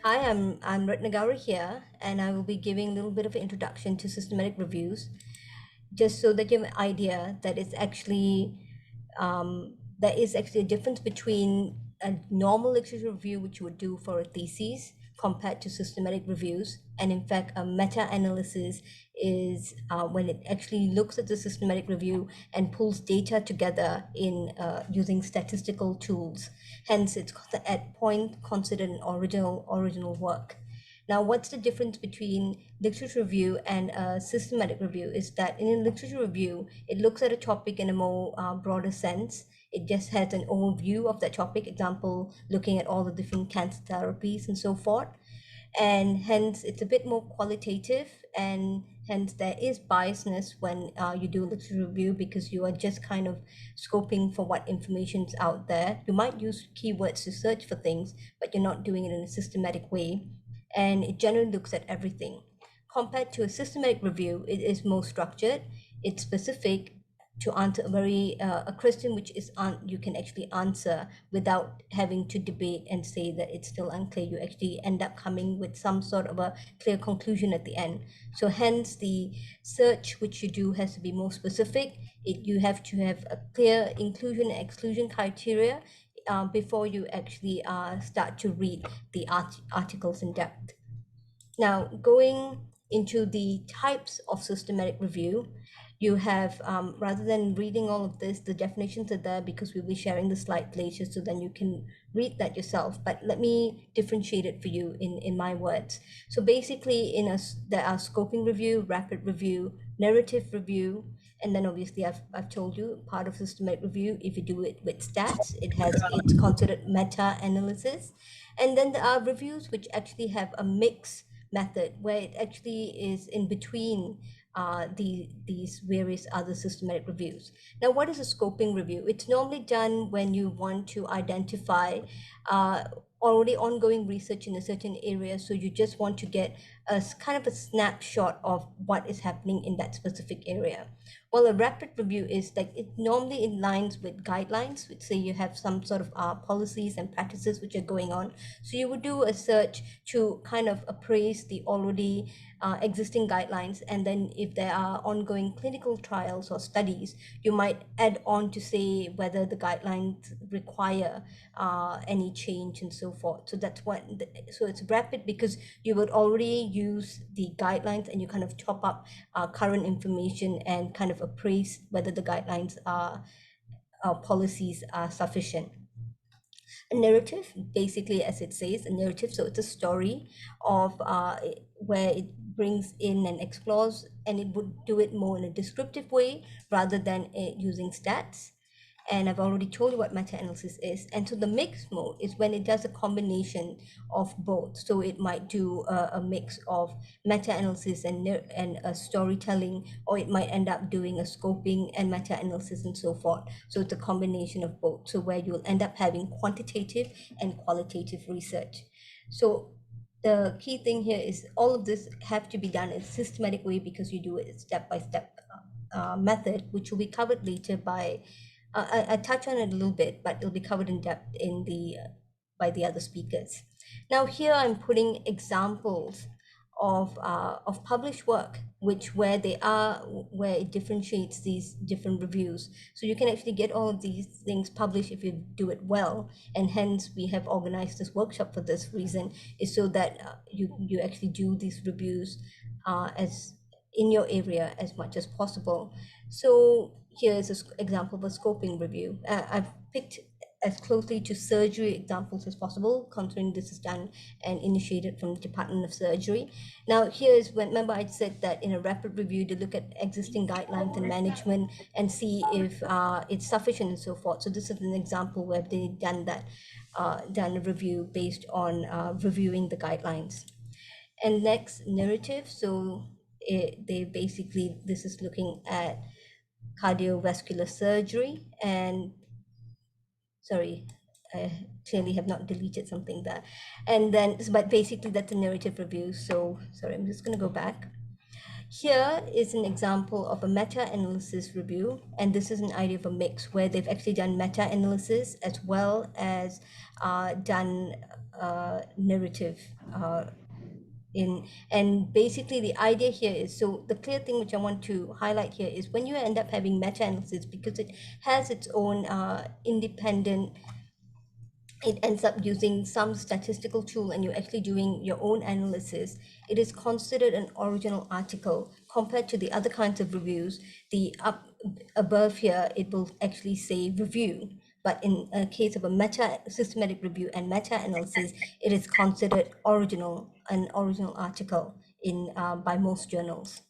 Hi, I'm Ratnagauri here, and I will be giving a little bit of an introduction to systematic reviews, just so that you have an idea that there is actually a difference between a normal literature review, which you would do for a thesis, compared to systematic reviews. And in fact, a meta-analysis is when it actually looks at the systematic review and pulls data together in using statistical tools. Hence, it's at point considered an original work. Now, what's the difference between literature review and a systematic review is that in a literature review, it looks at a topic in a more broader sense. It just has an overview of that topic, example, looking at all the different cancer therapies and so forth. And hence, it's a bit more qualitative, and hence there is biasness when you do a literature review because you are just kind of scoping for what information is out there. You might use keywords to search for things, but you're not doing it in a systematic way, and it generally looks at everything. Compared to a systematic review, it is more structured, it's specific to answer a question which is you can actually answer without having to debate and say that it's still unclear. You actually end up coming with some sort of a clear conclusion at the end. So hence the search which you do has to be more specific. You have to have a clear inclusion and exclusion criteria before you actually start to read the articles in depth. Now, going into the types of systematic review, you have, rather than reading all of this, the definitions are there because we'll be sharing the slide later, so then you can read that yourself. But let me differentiate it for you in my words. So basically, there are scoping review, rapid review, narrative review, and then obviously I've told you part of systematic review, if you do it with stats, it's considered meta-analysis. And then there are reviews which actually have a mix method where it actually is in between these various other systematic reviews. Now, what is a scoping review? It's normally done when you want to identify uh, already ongoing research in a certain area. So you just want to get kind of a snapshot of what is happening in that specific area. Well, a rapid review is like it normally in lines with guidelines, which say you have some sort of policies and practices which are going on. So you would do a search to kind of appraise the already existing guidelines, and then if there are ongoing clinical trials or studies, you might add on to say whether the guidelines require any change and so forth. So that's what. So it's rapid because you would already use the guidelines and you kind of top up current information and kind of appraise whether the guidelines are policies are sufficient. A narrative, basically, as it says, a narrative, so it's a story of where it brings in and explores, and it would do it more in a descriptive way rather than using stats. And I've already told you what meta-analysis is. And so the mixed mode is when it does a combination of both. So it might do a mix of meta-analysis and storytelling, or it might end up doing a scoping and meta-analysis and so forth. So it's a combination of both. So where you'll end up having quantitative and qualitative research. So the key thing here is all of this have to be done in a systematic way because you do it step-by-step method, which will be covered later by I touch on it a little bit, but it'll be covered in depth in the by the other speakers. Now here I'm putting examples of published work, which where it differentiates these different reviews. So you can actually get all of these things published if you do it well, and hence we have organized this workshop for this reason, is so that you actually do these reviews as in your area as much as possible. So here is an example of a scoping review. I've picked as closely to surgery examples as possible, considering this is done and initiated from the Department of Surgery. Now, here is when, remember I said that in a rapid review, to look at existing guidelines and management and see if it's sufficient and so forth. So this is an example where they've done that, done a review based on reviewing the guidelines. And next, narrative. So they basically, this is looking at cardiovascular surgery, and sorry, I clearly have not deleted something there. And then, but basically that's a narrative review. So sorry, I'm just going to go back. Here is an example of a meta-analysis review, and this is an idea of a mix where they've actually done meta-analysis as well as done narrative in. And basically the idea here is, so the clear thing which I want to highlight here is when you end up having meta-analysis, because it has its own independent, it ends up using some statistical tool and you're actually doing your own analysis, it is considered an original article compared to the other kinds of reviews. The up above here, it will actually say review. But in a case of a meta systematic review and meta-analysis, it is considered an original article in by most journals.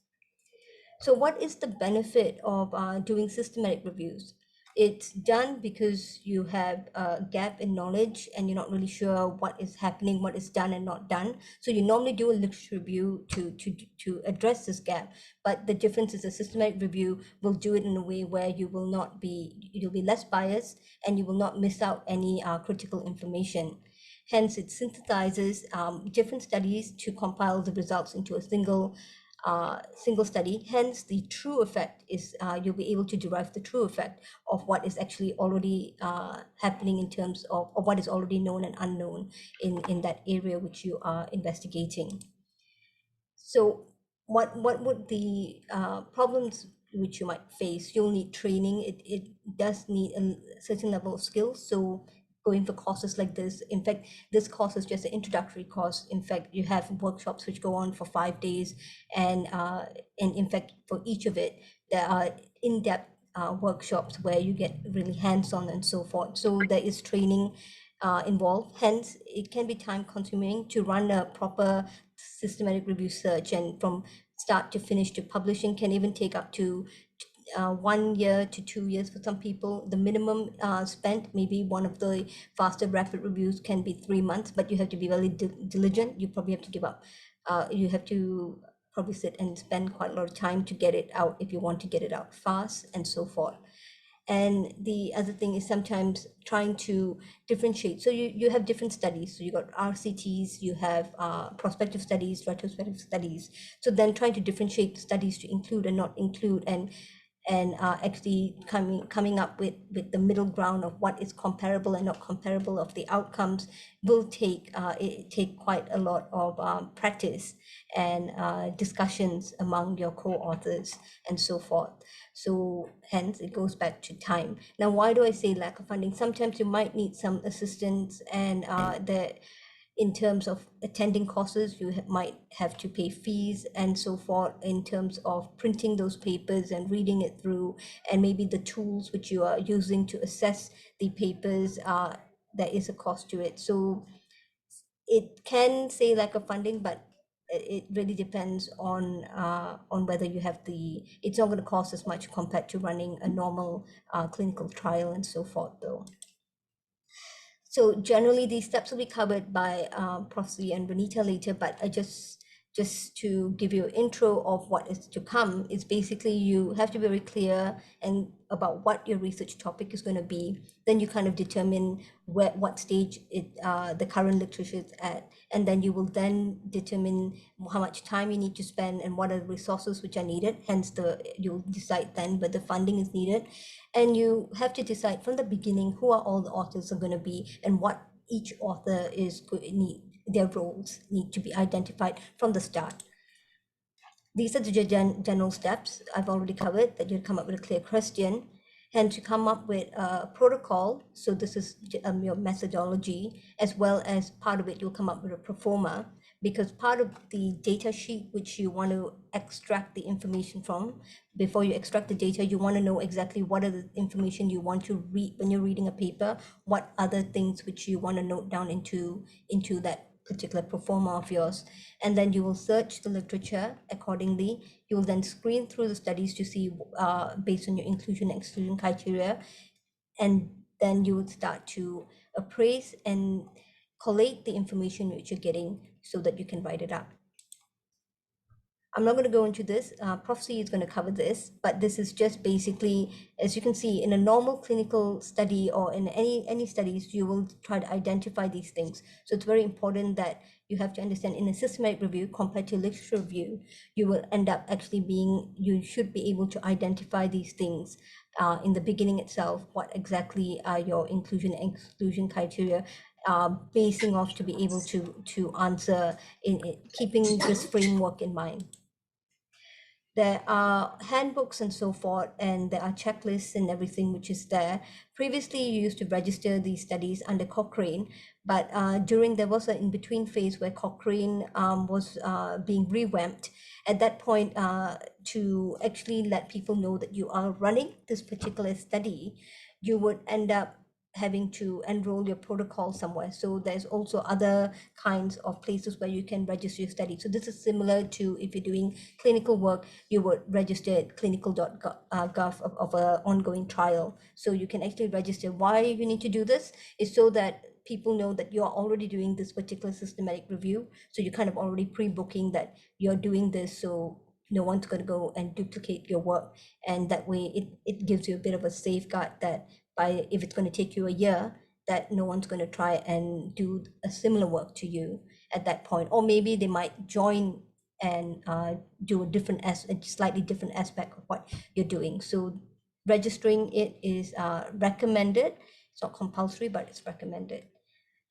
So what is the benefit of doing systematic reviews? It's done because you have a gap in knowledge and you're not really sure what is happening, what is done and not done. So you normally do a literature review to address this gap. But the difference is a systematic review will do it in a way where you'll be less biased and you will not miss out any critical information. Hence, it synthesizes different studies to compile the results into a single study. Hence, the true effect is you'll be able to derive the true effect of what is actually already happening in terms of what is already known and unknown in that area which you are investigating. So what would the problems which you might face? You'll need training. It does need a certain level of skill. So going for courses like this, in fact, this course is just an introductory course. In fact, you have workshops which go on for 5 days, and in fact, for each of it, there are in-depth workshops where you get really hands-on and so forth. So there is training involved. Hence, it can be time consuming to run a proper systematic review search, and from start to finish to publishing can even take up to 1 year to 2 years for some people. The minimum spent, maybe one of the faster rapid reviews can be 3 months, but you have to be very diligent. You probably have to give up. You have to probably sit and spend quite a lot of time to get it out if you want to get it out fast and so forth. And the other thing is sometimes trying to differentiate. So you have different studies. So you got RCTs, you have prospective studies, retrospective studies. So then trying to differentiate studies to include and not include, and actually coming up with the middle ground of what is comparable and not comparable of the outcomes will take quite a lot of practice and discussions among your co-authors and so forth. So hence it goes back to time. Now, why do I say lack of funding? Sometimes you might need some assistance, and in terms of attending courses, you might have to pay fees and so forth in terms of printing those papers and reading it through, and maybe the tools which you are using to assess the papers, there is a cost to it. So it can say lack of funding, but it really depends on whether you have the, it's not going to cost as much compared to running a normal clinical trial and so forth though. So generally, these steps will be covered by Prosy and Renita later, but I just to give you an intro of what is to come is basically you have to be very clear and about what your research topic is going to be. Then you kind of determine what stage the current literature is at, and then you will then determine how much time you need to spend and what are the resources which are needed. Hence, you'll decide then whether funding is needed, and you have to decide from the beginning who are all the authors are going to be and what each author is need, their roles need to be identified from the start. These are the general steps I've already covered, that you come up with a clear question and to come up with a protocol. So this is your methodology, as well as part of it, you'll come up with a proforma, because part of the data sheet which you want to extract the information from, before you extract the data, you want to know exactly what are the information you want to read when you're reading a paper, what other things which you want to note down into that particular proforma of yours. And then you will search the literature accordingly. You will then screen through the studies to see based on your inclusion and exclusion criteria, and then you would start to appraise and collate the information which you're getting so that you can write it up. I'm not going to go into this. Prof. C is going to cover this, but this is just basically, as you can see, in a normal clinical study or in any studies, you will try to identify these things. So it's very important that you have to understand in a systematic review compared to literature review, you will end up actually you should be able to identify these things in the beginning itself, what exactly are your inclusion and exclusion criteria, basing off to be able to answer in keeping this framework in mind. There are handbooks and so forth, and there are checklists and everything which is there. Previously, you used to register these studies under Cochrane, but there was an in-between phase where Cochrane was being revamped. At that point, to actually let people know that you are running this particular study, you would end up having to enroll your protocol somewhere. So there's also other kinds of places where you can register your study. So this is similar to if you're doing clinical work, you would register at clinical.gov of an ongoing trial. So you can actually register. Why you need to do this is so that people know that you're already doing this particular systematic review. So you're kind of already pre-booking that you're doing this. So no one's going to go and duplicate your work. And that way it gives you a bit of a safeguard that by if it's going to take you a year, that no one's going to try and do a similar work to you at that point. Or maybe they might join and do a slightly different aspect of what you're doing. So registering it is recommended. It's not compulsory, but it's recommended.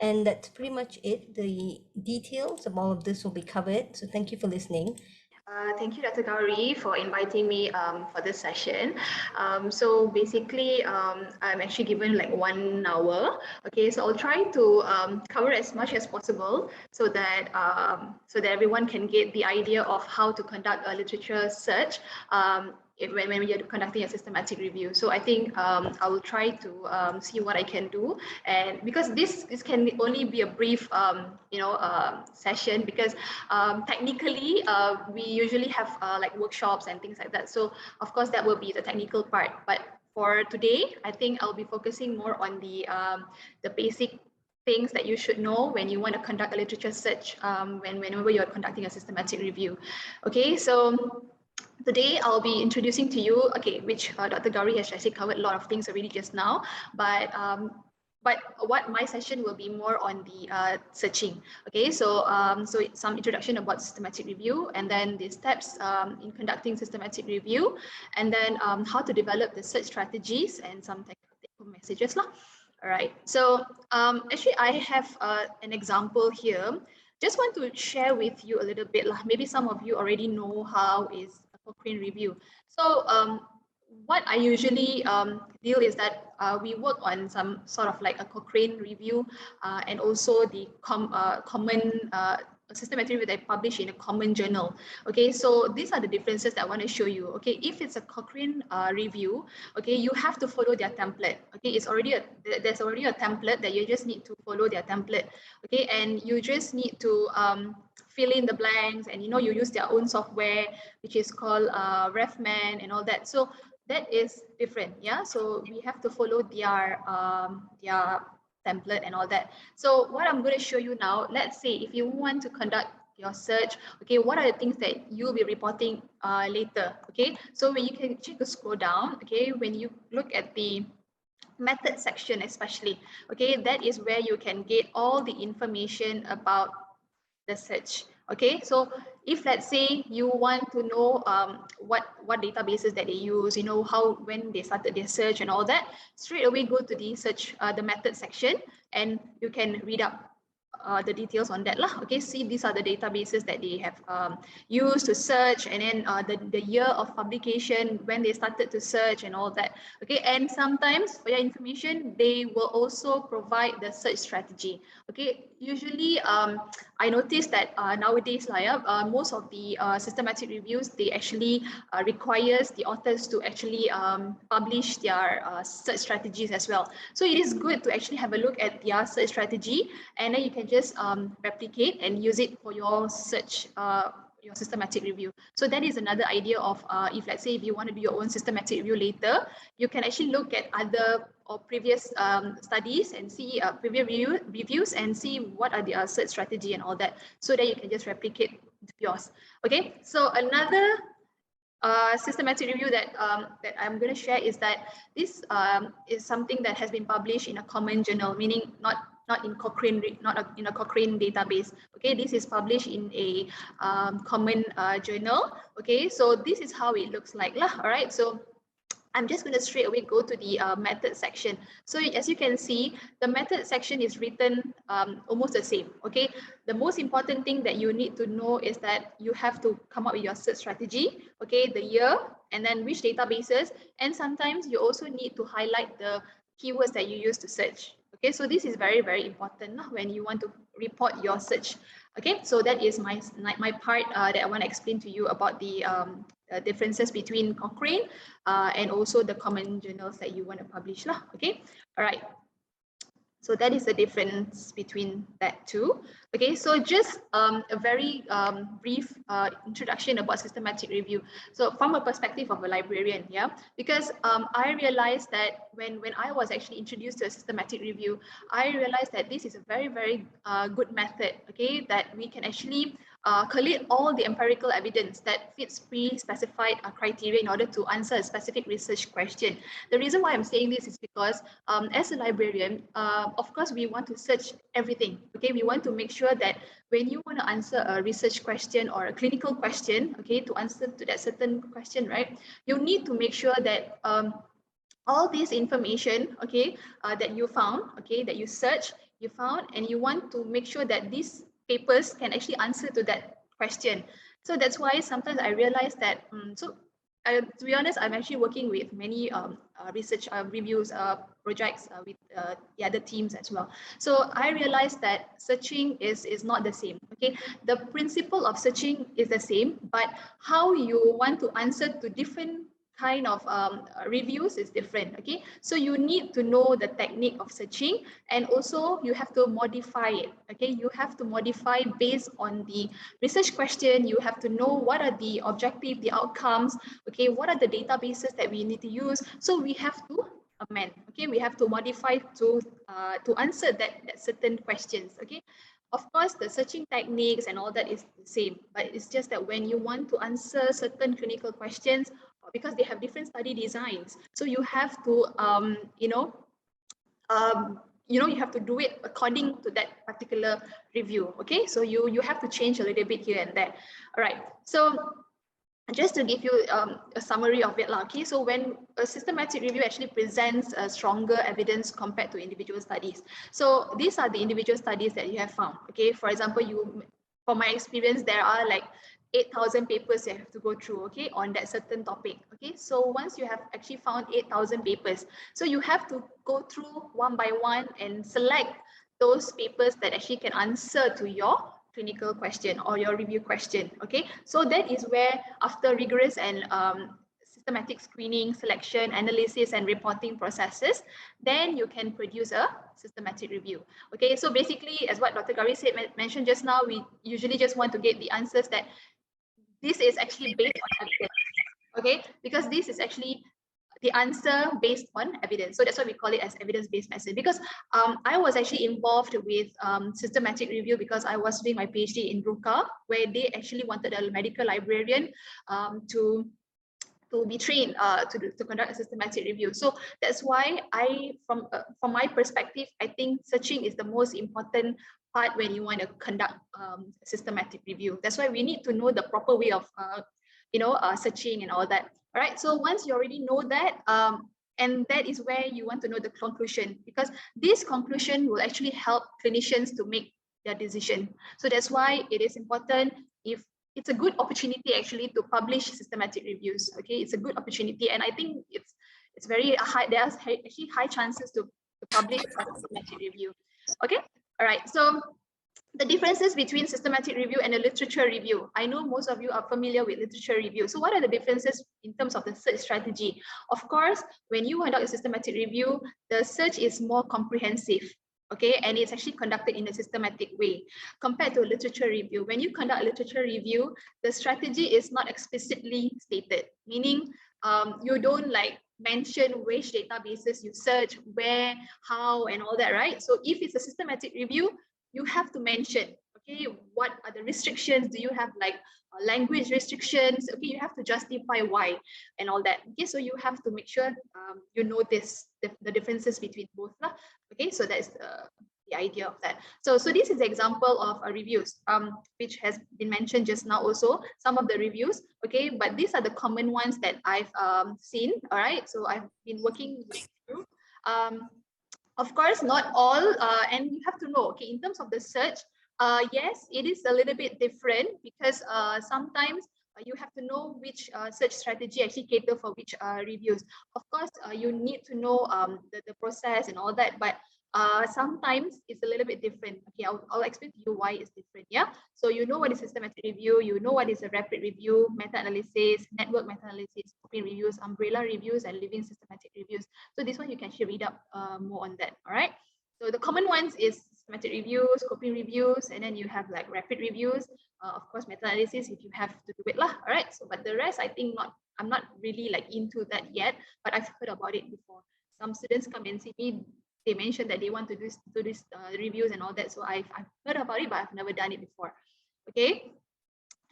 And that's pretty much it. The details of all of this will be covered. So thank you for listening. Thank you, Dr. Gauri, for inviting me for this session. So basically, I'm actually given like 1 hour. Okay, so I'll try to cover as much as possible so that everyone can get the idea of how to conduct a literature search when you're conducting a systematic review. So I think I will try to see what I can do, and because this can only be a brief session, because technically we usually have like workshops and things like that. So of course that will be the technical part, but for today I think I'll be focusing more on the basic things that you should know when you want to conduct a literature search whenever you're conducting a systematic review. Okay, so today I'll be introducing to you, okay, which Dr. Gauri has actually covered a lot of things already just now, but what my session will be more on the searching. Okay, so so some introduction about systematic review, and then the steps in conducting systematic review, and then how to develop the search strategies and some take-home messages lah. All right, so actually I have an example here. Just want to share with you a little bit lah. Maybe some of you already know how is Cochrane review. So what I usually deal is that we work on some sort of like a Cochrane review and also the common systematic review that I publish in a common journal. Okay, so these are the differences that I want to show you. Okay, if it's a Cochrane review, okay, you have to follow their template. Okay, there's already a template that you just need to follow their template. Okay, and you just need to fill in the blanks, and you use their own software which is called RefMan and all that. So that is different, yeah. So we have to follow their template and all that. So what I'm going to show you now, let's say if you want to conduct your search, okay, what are the things that you'll be reporting later? Okay, so when you can check the scroll down, okay, when you look at the method section especially, okay, that is where you can get all the information about the search. Okay, so if let's say you want to know what databases that they use, when they started their search and all that, straight away go to the search, the method section, and you can read up the details on that lah. Okay, see, these are the databases that they have used to search, and then the year of publication, when they started to search and all that. Okay, and sometimes for your information, they will also provide the search strategy. Okay, usually I noticed that nowadays most of the systematic reviews, they actually requires the authors to actually publish their search strategies as well. So it is good to actually have a look at their search strategy, and then you can just replicate and use it for your search, your systematic review. So that is another idea of if let's say if you want to do your own systematic review later, you can actually look at other or previous studies and see previous reviews and see what are the search strategy and all that, so that you can just replicate yours. Okay, so another systematic review that that I'm going to share is that this is something that has been published in a common journal, meaning not in Cochrane, not in a Cochrane database. Okay, this is published in a common journal. Okay, so this is how it looks like lah. All right, so I'm just going to straight away go to the method section. So as you can see, the method section is written almost the same. Okay, the most important thing that you need to know is that you have to come up with your search strategy. Okay, the year and then which databases, and sometimes you also need to highlight the keywords that you use to search. Okay, so this is very, very important when you want to report your search. Okay, so that is my part that I want to explain to you about the differences between Cochrane and also the common journals that you want to publish lah. Okay, all right. So that is the difference between that two. Okay, so just a very brief introduction about systematic review. So from a perspective of a librarian, yeah, because I realized that when I was actually introduced to a systematic review, I realized that this is a very, very good method, okay, that we can actually collate all the empirical evidence that fits pre-specified criteria in order to answer a specific research question. The reason why I'm saying this is because as a librarian, of course, we want to search everything. Okay, we want to make sure that when you want to answer a research question or a clinical question, okay, to answer to that certain question, right, you need to make sure that all this information, okay, that you found, okay, that you search, you found, and you want to make sure that these papers can actually answer to that question. So that's why sometimes I realize that, to be honest, I'm actually working with many research reviews projects with the other teams as well. So I realized that searching is not the same. Okay, the principle of searching is the same, but how you want to answer to different kind of reviews is different. Okay, so you need to know the technique of searching, and also you have to modify it. Okay, you have to modify based on the research question. You have to know what are the objective, the outcomes. Okay, what are the databases that we need to use. So we have to amend. Okay, we have to modify to answer that certain questions. Okay, of course, the searching techniques and all that is the same, but it's just that when you want to answer certain clinical questions, because they have different study designs, so you have to, you have to do it according to that particular review. Okay, so you have to change a little bit here and there. All right, so just to give you a summary of it, okay, so when a systematic review actually presents a stronger evidence compared to individual studies. So these are the individual studies that you have found. Okay, for example, from my experience, there are like 8,000 papers you have to go through, okay, on that certain topic. Okay, so once you have actually found 8,000 papers, so you have to go through one by one and select those papers that actually can answer to your clinical question or your review question. Okay, so that is where, after rigorous and systematic screening, selection, analysis, and reporting processes, then you can produce a systematic review. Okay, so basically, as what Dr. Gauri mentioned just now, we usually just want to get the answers that this is actually based on evidence. Okay, because this is actually the answer based on evidence. So that's why we call it as evidence-based method. Because I was actually involved with systematic review because I was doing my PhD in RUCA, where they actually wanted a medical librarian to be trained to conduct a systematic review. So that's why from my perspective, I think searching is the most important part when you want to conduct systematic review. That's why we need to know the proper way of searching and all that. All right, so once you already know that, and that is where you want to know the conclusion, because this conclusion will actually help clinicians to make their decision. So that's why it is important. If it's a good opportunity actually to publish systematic reviews. Okay, it's a good opportunity, and I think it's very high. There's actually high chances to publish a systematic review. Okay, all right. So the differences between systematic review and a literature review. I know most of you are familiar with literature review. So what are the differences in terms of the search strategy? Of course, when you conduct a systematic review, the search is more comprehensive. Okay, and it's actually conducted in a systematic way compared to a literature review. When you conduct a literature review, the strategy is not explicitly stated, meaning you don't like mention which databases you search, where, how, and all that, right? So if it's a systematic review, you have to mention, okay, Okay, what are the restrictions? Do you have like language restrictions? Okay, you have to justify why and all that. Okay, so you have to make sure you know the differences between both lah. Okay, so that's the idea of that. So this is the example of reviews, which has been mentioned just now also, some of the reviews. Okay, but these are the common ones that I've seen. All right, so I've been working with you. Of course, not all, and you have to know, okay, in terms of the search, yes, it is a little bit different because sometimes you have to know which search strategy actually cater for which reviews. Of course, you need to know the process and all that, but sometimes it's a little bit different. Okay, I'll explain to you why it's different. Yeah, so you know what is systematic review, you know what is a rapid review, meta-analysis, network meta-analysis, copy reviews, umbrella reviews, and living systematic reviews. So this one you can actually read up more on that. All right. So the common ones is systematic reviews, copy reviews, and then you have like rapid reviews. Of course, meta-analysis if you have to do it lah. All right. So but the rest I think not. I'm not really like into that yet, but I've heard about it before. Some students come and see me. They mentioned that they want to do this reviews and all that. So I've heard about it, but I've never done it before. Okay.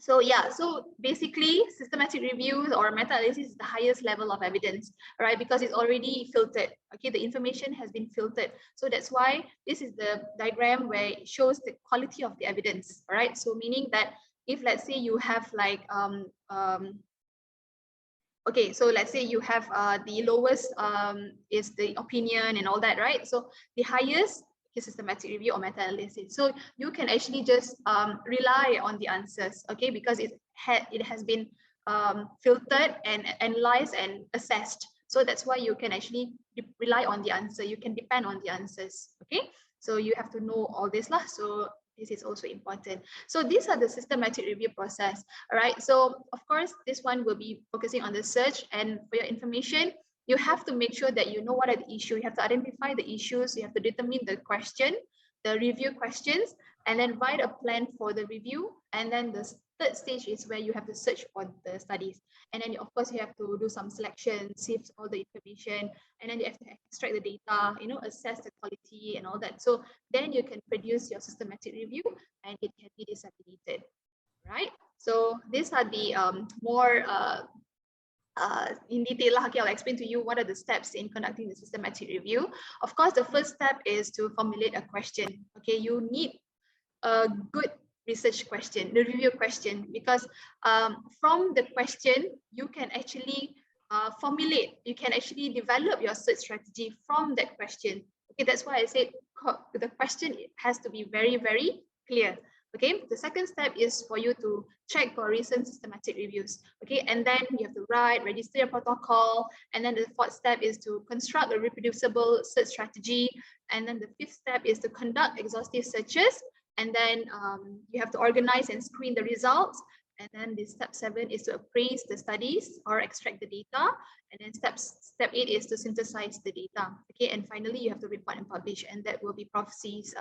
So yeah, so basically systematic reviews or meta-analysis is the highest level of evidence, right? Because it's already filtered. Okay, the information has been filtered. So that's why this is the diagram where it shows the quality of the evidence, all right? So meaning that if let's say you have like okay, so let's say you have the lowest is the opinion and all that, right? So the highest is systematic review or meta-analysis. So you can actually just rely on the answers, okay, because it has been filtered and analyzed and assessed. So that's why you can actually rely on the answer. You can depend on the answers, okay? So you have to know all this lah. So this is also important. So these are the systematic review process. All right. So of course, this one will be focusing on the search, and for your information, you have to make sure that you know what are the issues. You have to identify the issues. You have to determine the question, the review questions, and then write a plan for the review. And then the third stage is where you have to search for the studies. And then of course you have to do some selection, sift all the information, and then you have to extract the data, you know, assess the quality and all that. So then you can produce your systematic review and it can be disseminated, right? So these are the more in detail. Okay, I'll explain to you what are the steps in conducting the systematic review. Of course, the first step is to formulate a question. Okay, you need a good research question, the review question, because from the question, you can actually formulate, you can actually develop your search strategy from that question. Okay, that's why I said the question has to be very, very clear. Okay, the second step is for you to check for recent systematic reviews. Okay, and then you have to write, register your protocol, and then the fourth step is to construct a reproducible search strategy, and then the fifth step is to conduct exhaustive searches, and then you have to organize and screen the results. And then the step 7 is to appraise the studies or extract the data. And then step 8 is to synthesize the data. Okay, and finally you have to report and publish, and that will be prophecies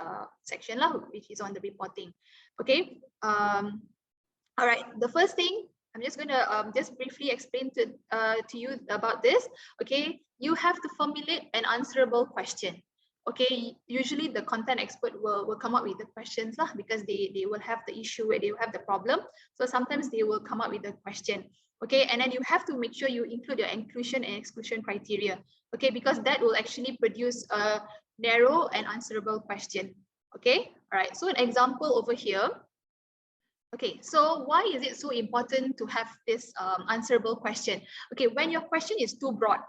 section lah, which is on the reporting. Okay. All right. The first thing I'm just going to just briefly explain to you about this. Okay, you have to formulate an answerable question. Okay, usually the content expert will come up with the questions lah, because they will have the issue, where they will have the problem. So sometimes they will come up with the question. Okay, and then you have to make sure you include your inclusion and exclusion criteria. Okay, because that will actually produce a narrow and answerable question. Okay, all right. So an example over here. Okay, so why is it so important to have this answerable question? Okay, when your question is too broad,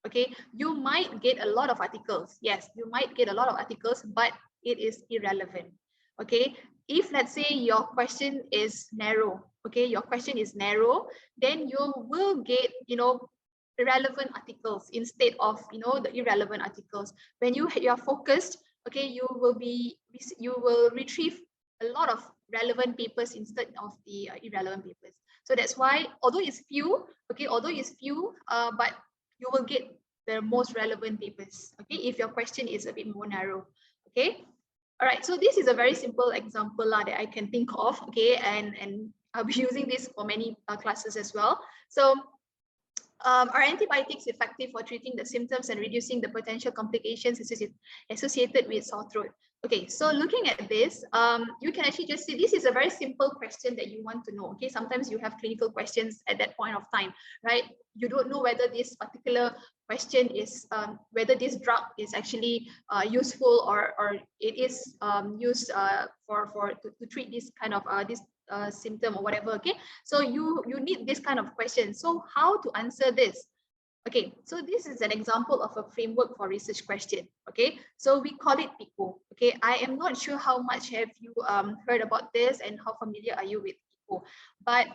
okay, you might get a lot of articles. Yes, you might get a lot of articles, but it is irrelevant. Okay, if let's say your question is narrow, okay, your question is narrow, then you will get, you know, relevant articles instead of, you know, the irrelevant articles. When you are focused, okay, you will retrieve a lot of relevant papers instead of the irrelevant papers. So that's why, although it's few, okay, but you will get the most relevant papers, okay, if your question is a bit more narrow. Okay, all right, so this is a very simple example that I can think of, okay, and I'll be using this for many classes as well. So are antibiotics effective for treating the symptoms and reducing the potential complications associated with sore throat? Okay, so looking at this, you can actually just see this is a very simple question that you want to know. Okay, sometimes you have clinical questions at that point of time, right? You don't know whether this particular question is whether this drug is actually useful or it is used to treat this kind of this symptom or whatever. Okay, so you need this kind of question. So how to answer this? Okay, so this is an example of a framework for research question. Okay, so we call it PICO. Okay, I am not sure how much have you heard about this and how familiar are you with PICO, but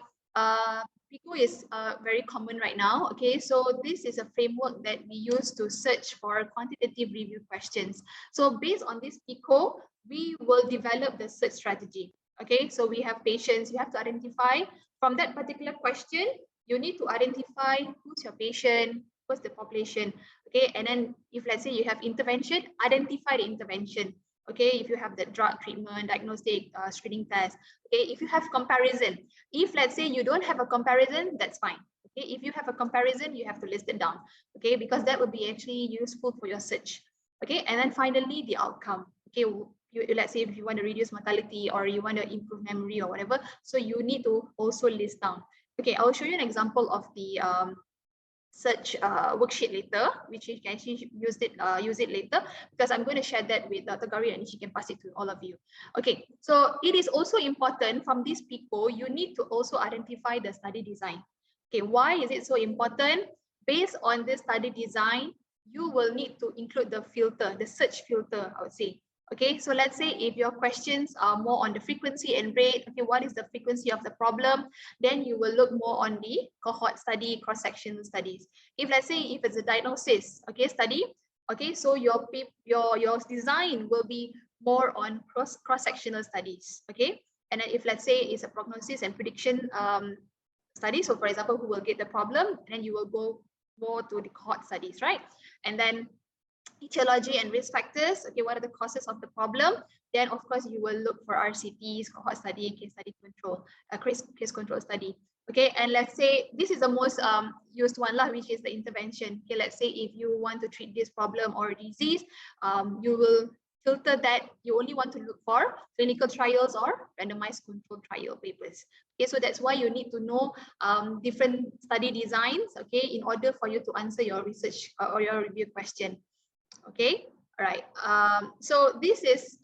PICO is very common right now. Okay, so this is a framework that we use to search for quantitative review questions. So based on this PICO, we will develop the search strategy. Okay, so we have patients, you have to identify from that particular question, you need to identify who's your patient, what's the population, okay? And then if let's say you have intervention, identify the intervention, okay? If you have the drug treatment, diagnostic, screening test, okay? If you have comparison, if let's say you don't have a comparison, that's fine. Okay, if you have a comparison, you have to list it down, okay? Because that would be actually useful for your search, okay? And then finally, the outcome, okay? Let's say if you want to reduce mortality or you want to improve memory or whatever, so you need to also list down. Okay, I'll show you an example of the search worksheet later, which you can actually use it later, because I'm going to share that with Dr. Gauri and she can pass it to all of you. Okay, so it is also important from this PICO, you need to also identify the study design. Okay, why is it so important? Based on this study design, you will need to include the filter, the search filter, I would say. Okay, so let's say if your questions are more on the frequency and rate, okay, what is the frequency of the problem? Then you will look more on the cohort study, cross-section studies. If let's say if it's a diagnosis, okay, study, okay, so your design will be more on cross-sectional studies, okay. And then if let's say it's a prognosis and prediction study, so for example, who will get the problem, then you will go more to the cohort studies, right? And then etiology and risk factors. Okay, what are the causes of the problem? Then, of course, you will look for RCTs, cohort study, case study control, case control study. Okay, and let's say this is the most used one, which is the intervention. Okay, let's say if you want to treat this problem or disease, you will filter that you only want to look for clinical trials or randomized control trial papers. Okay, so that's why you need to know different study designs, okay, in order for you to answer your research or your review question. Okay, all right. So this is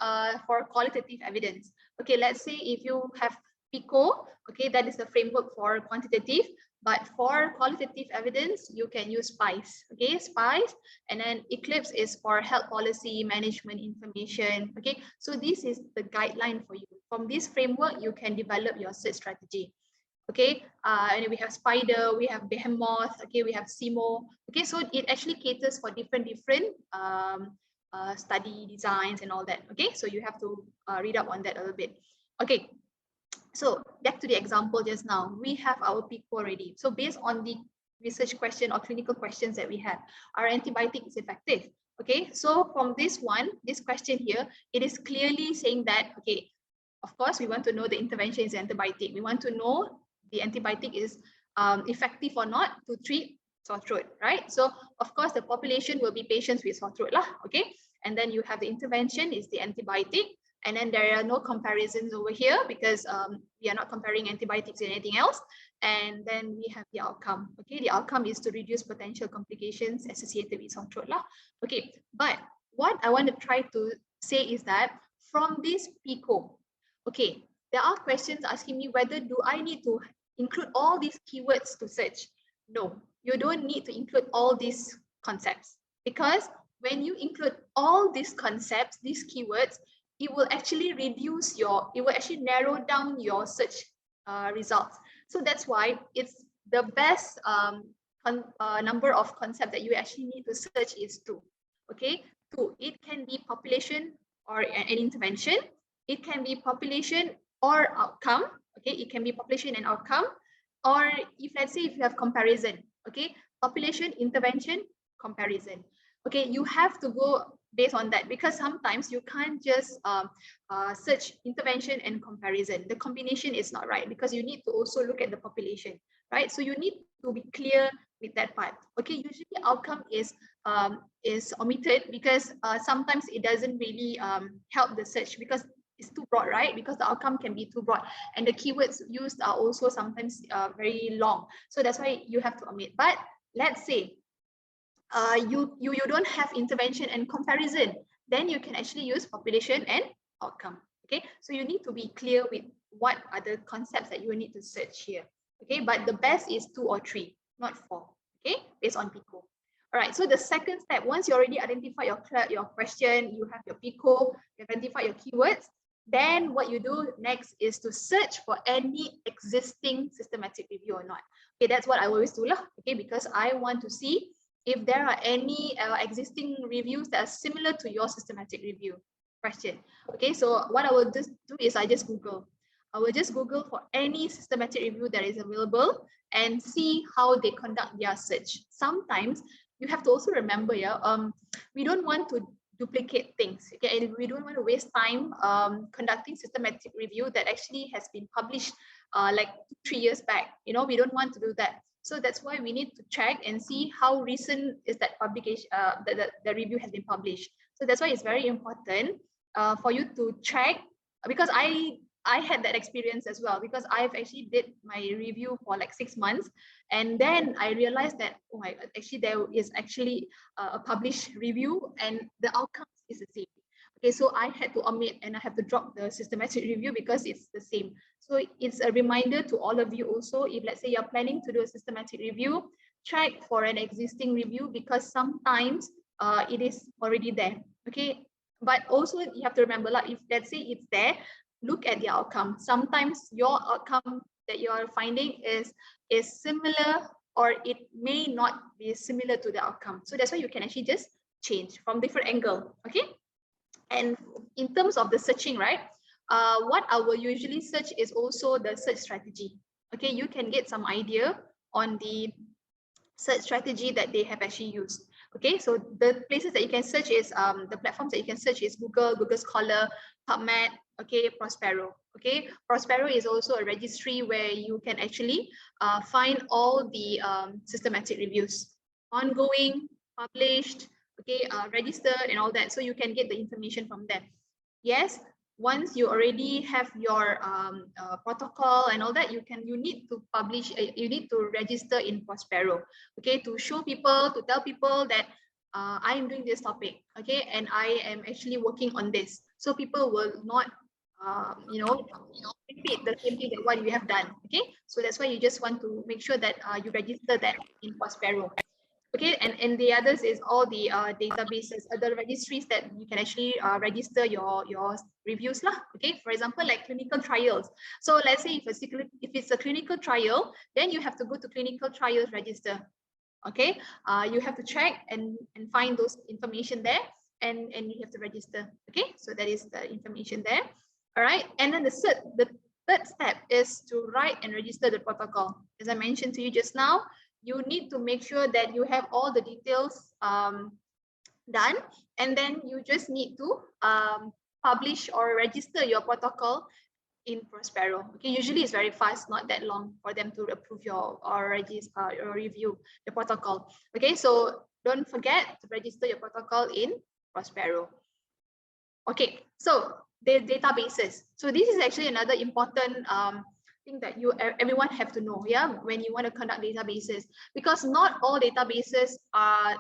for qualitative evidence. Okay, let's say if you have PICO, okay, that is the framework for quantitative, but for qualitative evidence, you can use SPICE, okay, SPICE, and then Eclipse is for health policy management information, okay. So this is the guideline for you. From this framework, you can develop your search strategy. Okay, and we have spider, we have behemoth, okay, we have simo, okay, so it actually caters for different study designs and all that. Okay, so you have to read up on that a little bit. Okay, so back to the example just now, we have our PICO already. So based on the research question or clinical questions that we have, our antibiotic is effective. Okay, so from this one, this question here, it is clearly saying that, okay, of course, we want to know the intervention is antibiotic. We want to know the antibiotic is effective or not to treat sore throat, right? So, of course, the population will be patients with sore throat, okay? And then you have the intervention is the antibiotic. And then there are no comparisons over here because we are not comparing antibiotics and anything else. And then we have the outcome, okay? The outcome is to reduce potential complications associated with sore throat, okay? But what I want to try to say is that from this PICO, okay, there are questions asking me whether do I need to include all these keywords to search. No, you don't need to include all these concepts because when you include all these concepts, these keywords, it will actually it will actually narrow down your search results. So that's why it's the best number of concepts that you actually need to search is 2. Okay, 2. It can be population or an intervention. It can be population or outcome. Okay, it can be population and outcome. Or if let's say if you have comparison, okay, population, intervention, comparison. Okay, you have to go based on that because sometimes you can't just search intervention and comparison. The combination is not right because you need to also look at the population, right? So you need to be clear with that part. Okay, usually outcome is is omitted because sometimes it doesn't really help the search because it's too broad, right? Because the outcome can be too broad and the keywords used are also sometimes very long. So that's why you have to omit. But let's say you don't have intervention and comparison, then you can actually use population and outcome. Okay, so you need to be clear with what are the concepts that you need to search here. Okay, but the best is 2 or 3, not 4. Okay, based on PICO. All right, so the second step, once you already identify your question, you have your PICO, you identify your keywords, then what you do next is to search for any existing systematic review or not. Okay, that's what I always do lah. Okay, because I want to see if there are any existing reviews that are similar to your systematic review question. Okay, so what I will just do is I just Google. I will just Google for any systematic review that is available and see how they conduct their search. Sometimes you have to also remember, we don't want to duplicate things. Okay, and we don't want to waste time conducting systematic review that actually has been published like 3 years back. We don't want to do that. So that's why we need to check and see how recent is that publication, the review has been published. So that's why it's very important for you to check, because I had that experience as well, because I've actually did my review for like 6 months, and then I realized that, oh my God, actually there is actually a published review and the outcome is the same. Okay, so I had to omit and I have to drop the systematic review because it's the same. So it's a reminder to all of you also, if let's say you're planning to do a systematic review, check for an existing review because sometimes it is already there. Okay, but also you have to remember, like, if let's say it's there, look at the outcome. Sometimes your outcome that you are finding is similar, or it may not be similar to the outcome. So that's why you can actually just change from different angle. Okay. And in terms of the searching, right, what I will usually search is also the search strategy. Okay, you can get some idea on the search strategy that they have actually used. Okay, so the places that you can search is the platforms that you can search is Google, Google Scholar, PubMed, okay, Prospero. Okay, Prospero is also a registry where you can actually find all the systematic reviews, ongoing, published, okay, registered and all that. So you can get the information from them. Yes, once you already have your protocol and all that, you need to publish, you need to register in Prospero, okay, to show people, to tell people that I am doing this topic, okay, and I am actually working on this. So people will not, repeat the same thing that what you have done, okay. So that's why you just want to make sure that you register that in Prospero. Okay, and the others is all the databases, other registries that you can actually register your reviews lah. Okay, for example, like clinical trials. So let's say if it's a clinical trial, then you have to go to clinical trials register. Okay, you have to check and find those information there, and you have to register. Okay, so that is the information there. All right, and then the third step is to write and register the protocol. As I mentioned to you just now, you need to make sure that you have all the details done, and then you just need to publish or register your protocol in Prospero. Okay, usually it's very fast, not that long for them to approve your or register or review the protocol. Okay, so don't forget to register your protocol in Prospero. Okay, so the databases. So this is actually another important thing that everyone have to know, yeah, when you want to conduct databases, because not all databases are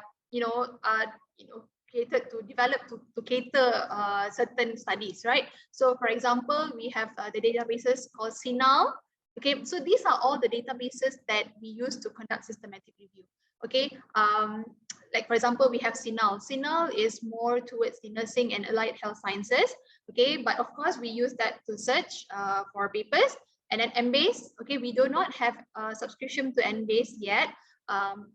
created to develop to cater certain studies, right? So for example, we have the databases called CINAHL. Okay, so these are all the databases that we use to conduct systematic review. Okay, like for example, we have CINAHL. CINAHL is more towards the nursing and allied health sciences. Okay, but of course we use that to search for papers. And then Embase, okay, we do not have a subscription to Embase yet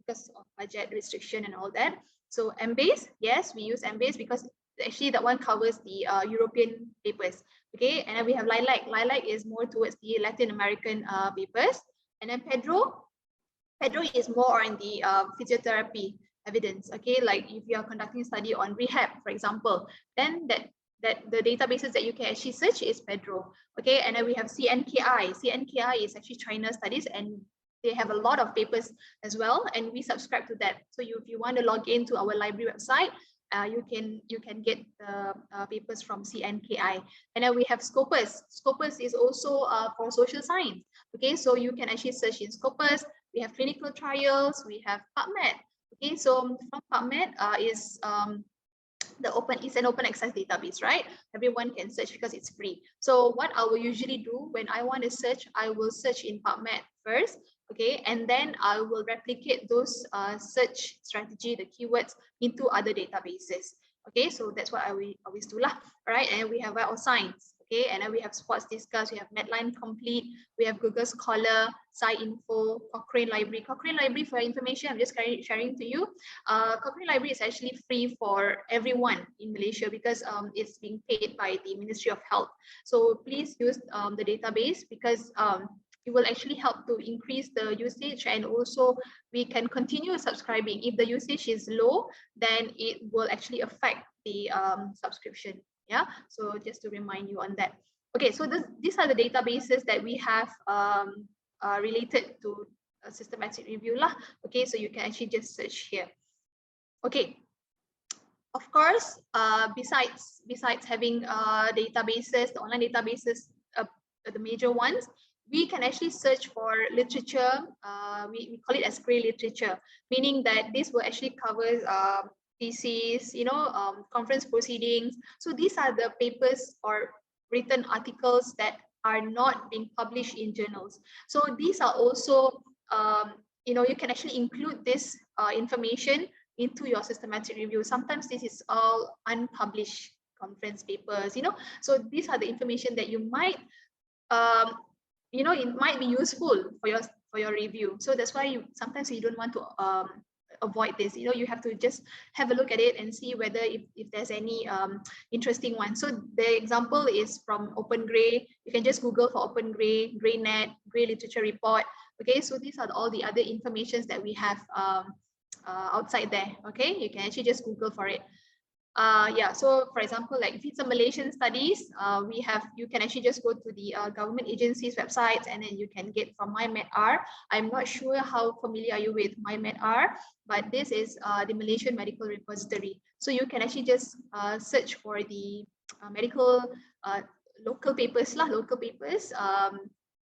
because of budget restriction and all that. So Embase, yes, we use Embase because actually that one covers the European papers. Okay, and then we have Lilac. Lilac is more towards the Latin American papers. And then Pedro is more on the physiotherapy evidence. Okay, like if you are conducting a study on rehab, for example, then that the databases that you can actually search is Pedro. Okay, and then we have CNKI. CNKI is actually China studies, and they have a lot of papers as well, and we subscribe to that. So if you want to log into our library website, you can get the papers from CNKI. And then we have Scopus. Scopus is also for social science. Okay, so you can actually search in Scopus. We have clinical trials. We have PubMed. Okay, so from PubMed is it's an open access database, right? Everyone can search because it's free. So what I will usually do when I want to search, I will search in PubMed first, okay, and then I will replicate those search strategy, the keywords, into other databases. Okay, so that's what I will always do lah. Right, and we have our science. Okay, and then we have Sports Discuss, we have Medline Complete, we have Google Scholar, SciInfo, Cochrane Library. Cochrane Library, for information, I'm just sharing to you. Cochrane Library is actually free for everyone in Malaysia because it's being paid by the Ministry of Health. So please use the database because it will actually help to increase the usage, and also we can continue subscribing. If the usage is low, then it will actually affect the subscription. Yeah, so just to remind you on that. Okay, so these are the databases that we have related to a systematic review lah. Okay, so you can actually just search here. Okay, of course, besides having databases, the online databases, the major ones, we can actually search for literature. We call it as grey literature, meaning that this will actually cover theses, conference proceedings. So these are the papers or written articles that are not being published in journals. So these are also, you can actually include this information into your systematic review. Sometimes this is all unpublished conference papers, so these are the information that you might, it might be useful for your review. So that's why sometimes you don't want to avoid this. You have to just have a look at it and see whether if there's any interesting one. So the example is from Open Grey. You can just Google for Open Grey, GreyNet, Grey Literature Report. Okay, so these are all the other informations that we have outside there. Okay, you can actually just Google for it. Yeah, so for example, like if it's a Malaysian studies, you can actually just go to the government agencies websites, and then you can get from MyMedR. I'm not sure how familiar are you with MyMedR, but this is the Malaysian Medical Repository. So you can actually just search for the medical local papers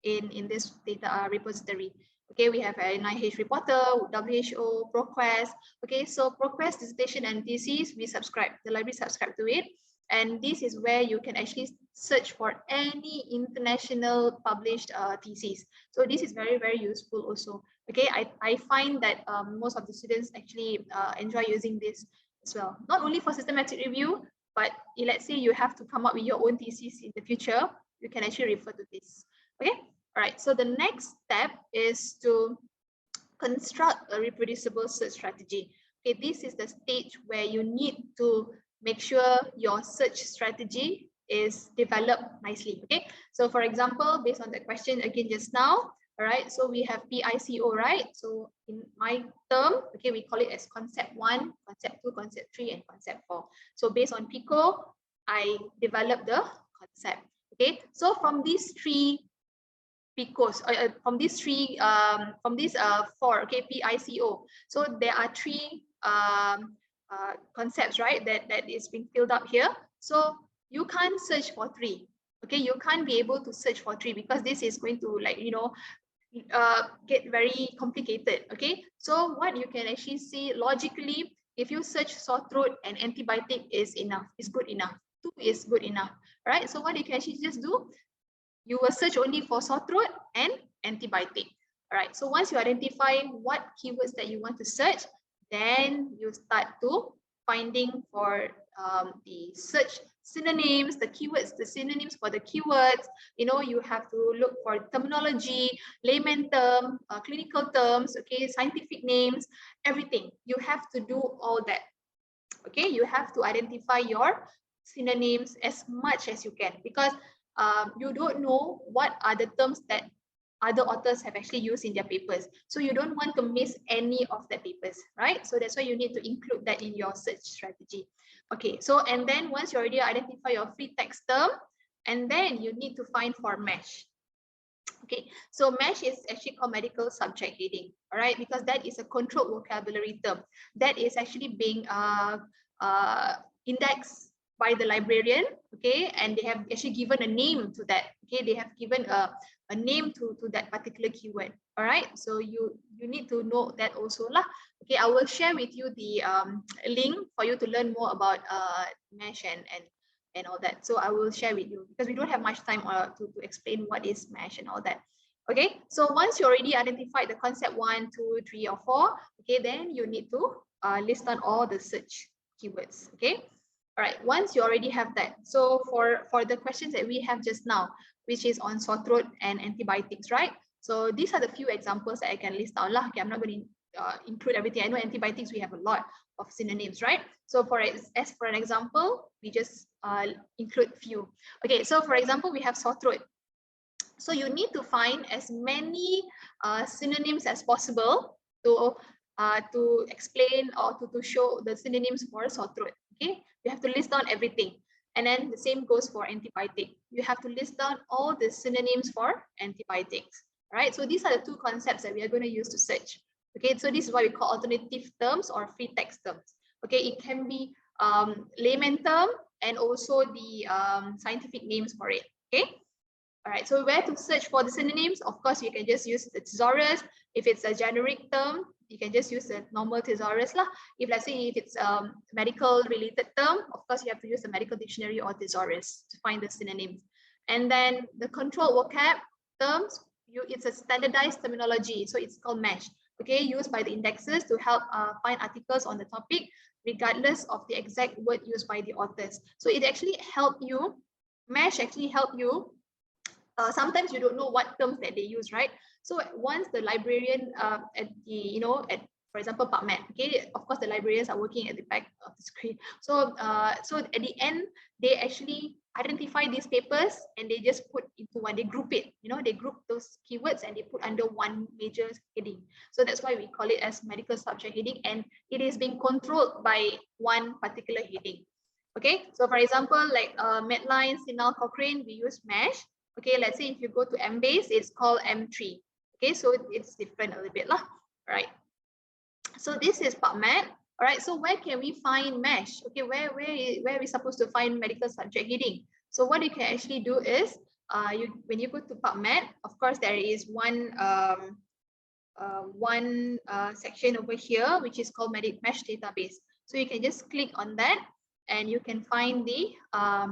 in this data repository. Okay, we have a NIH Reporter, WHO, ProQuest. Okay, so ProQuest dissertation and thesis, the library subscribe to it. And this is where you can actually search for any international published thesis. So this is very, very useful also. Okay, I find that most of the students actually enjoy using this as well. Not only for systematic review, but let's say you have to come up with your own thesis in the future, you can actually refer to this. Okay. All right, so the next step is to construct a reproducible search strategy. Okay, this is the stage where you need to make sure your search strategy is developed nicely. Okay, so for example, based on the question again just now, all right, so we have PICO, right? So in my term, okay, we call it as concept 1, concept 2, concept 3, and concept 4. So based on PICO, I developed the concept. Okay, so from these three PICOs, from these four, okay, PICO. So there are three concepts, right, that is being filled up here. So you can't search for 3. Okay, you can't be able to search for 3 because this is going to get very complicated. Okay, so what you can actually see logically, if you search sore throat and antibiotic is good enough. 2 is good enough, right? So what you can actually just do, you will search only for sore throat and antibiotic. All right, so once you identify what keywords that you want to search, then you start to finding for the search synonyms, the keywords, the synonyms for the keywords. You have to look for terminology, layman term, clinical terms, okay, scientific names, everything. You have to do all that. Okay, you have to identify your synonyms as much as you can, because you don't know what are the terms that other authors have actually used in their papers. So you don't want to miss any of the papers, right? So that's why you need to include that in your search strategy. Okay, so and then once you already identify your free text term, and then you need to find for mesh. Okay, so MASH is actually called medical subject heading, all right, because that is a controlled vocabulary term that is actually being indexed by the librarian, okay, and they have actually given a name to that, okay, they have given a name to that particular keyword, all right, so you need to know that also lah. Okay, I will share with you the link for you to learn more about MASH and all that. So I will share with you because we don't have much time to explain what is MASH and all that. Okay, so once you already identified the concept 1, 2, 3, or 4, okay, then you need to list down all the search keywords. Okay, all right, once you already have that, so for the questions that we have just now, which is on sore throat and antibiotics, right? So these are the few examples that I can list down lah. Okay, I'm not going to include everything. I know antibiotics we have a lot of synonyms, right? So as for an example, we just include few. Okay, so for example, we have sore throat. So you need to find as many synonyms as possible to explain or to show the synonyms for sore throat. Okay, you have to list down everything. And then the same goes for antibiotic. You have to list down all the synonyms for antibiotics. Right? So these are the two concepts that we are going to use to search. Okay, so this is what we call alternative terms or free text terms. Okay, it can be layman term and also the scientific names for it. Okay. All right, so where to search for the synonyms? Of course, you can just use the thesaurus. If it's a generic term, you can just use the normal thesaurus lah. If let's say if it's a medical related term, of course, you have to use the medical dictionary or thesaurus to find the synonyms. And then the controlled vocab terms, it's a standardized terminology, so it's called MASH. Okay, used by the indexes to help find articles on the topic, regardless of the exact word used by the authors. So it actually help you. MASH actually help you. Sometimes you don't know what terms that they use, right? So once the librarian at the, for example, PubMed, okay, of course the librarians are working at the back of the screen. So so at the end, they actually identify these papers and they just put into one, they group it, they group those keywords and they put under one major heading. So that's why we call it as medical subject heading, and it is being controlled by one particular heading. Okay, so for example, like Medline, Sinal, Cochrane, we use MASH. Okay, let's say if you go to MBase, it's called M3. Okay, so it's different a little bit lah. Right. So this is PubMed. All right. So where can we find MASH? Okay, where are we supposed to find medical subject heading? So what you can actually do is, when you go to PubMed, of course there is one section over here which is called MASH database. So you can just click on that, and you can find the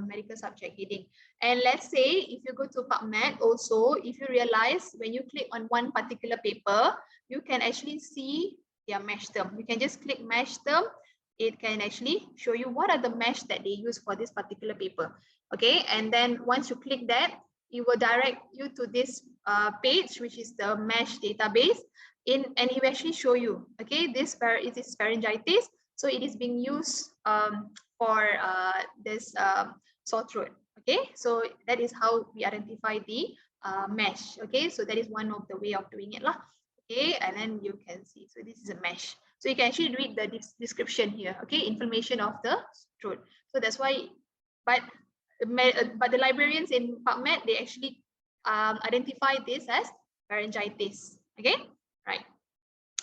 medical subject heading. And let's say if you go to PubMed also, if you realize when you click on one particular paper, you can actually see their MASH term. You can just click MASH term. It can actually show you what are the MASH that they use for this particular paper. Okay, and then once you click that, it will direct you to this page, which is the MASH database. And it will actually show you, okay, this is pharyngitis. So it is being used for this sore throat. Okay, so that is how we identify the MASH. Okay, so that is one of the way of doing it lah. Okay, and then you can see, so this is a MASH. So you can actually read the description here. Okay, inflammation of the throat. So that's why, but the librarians in PubMed, they actually identify this as pharyngitis. Okay, right.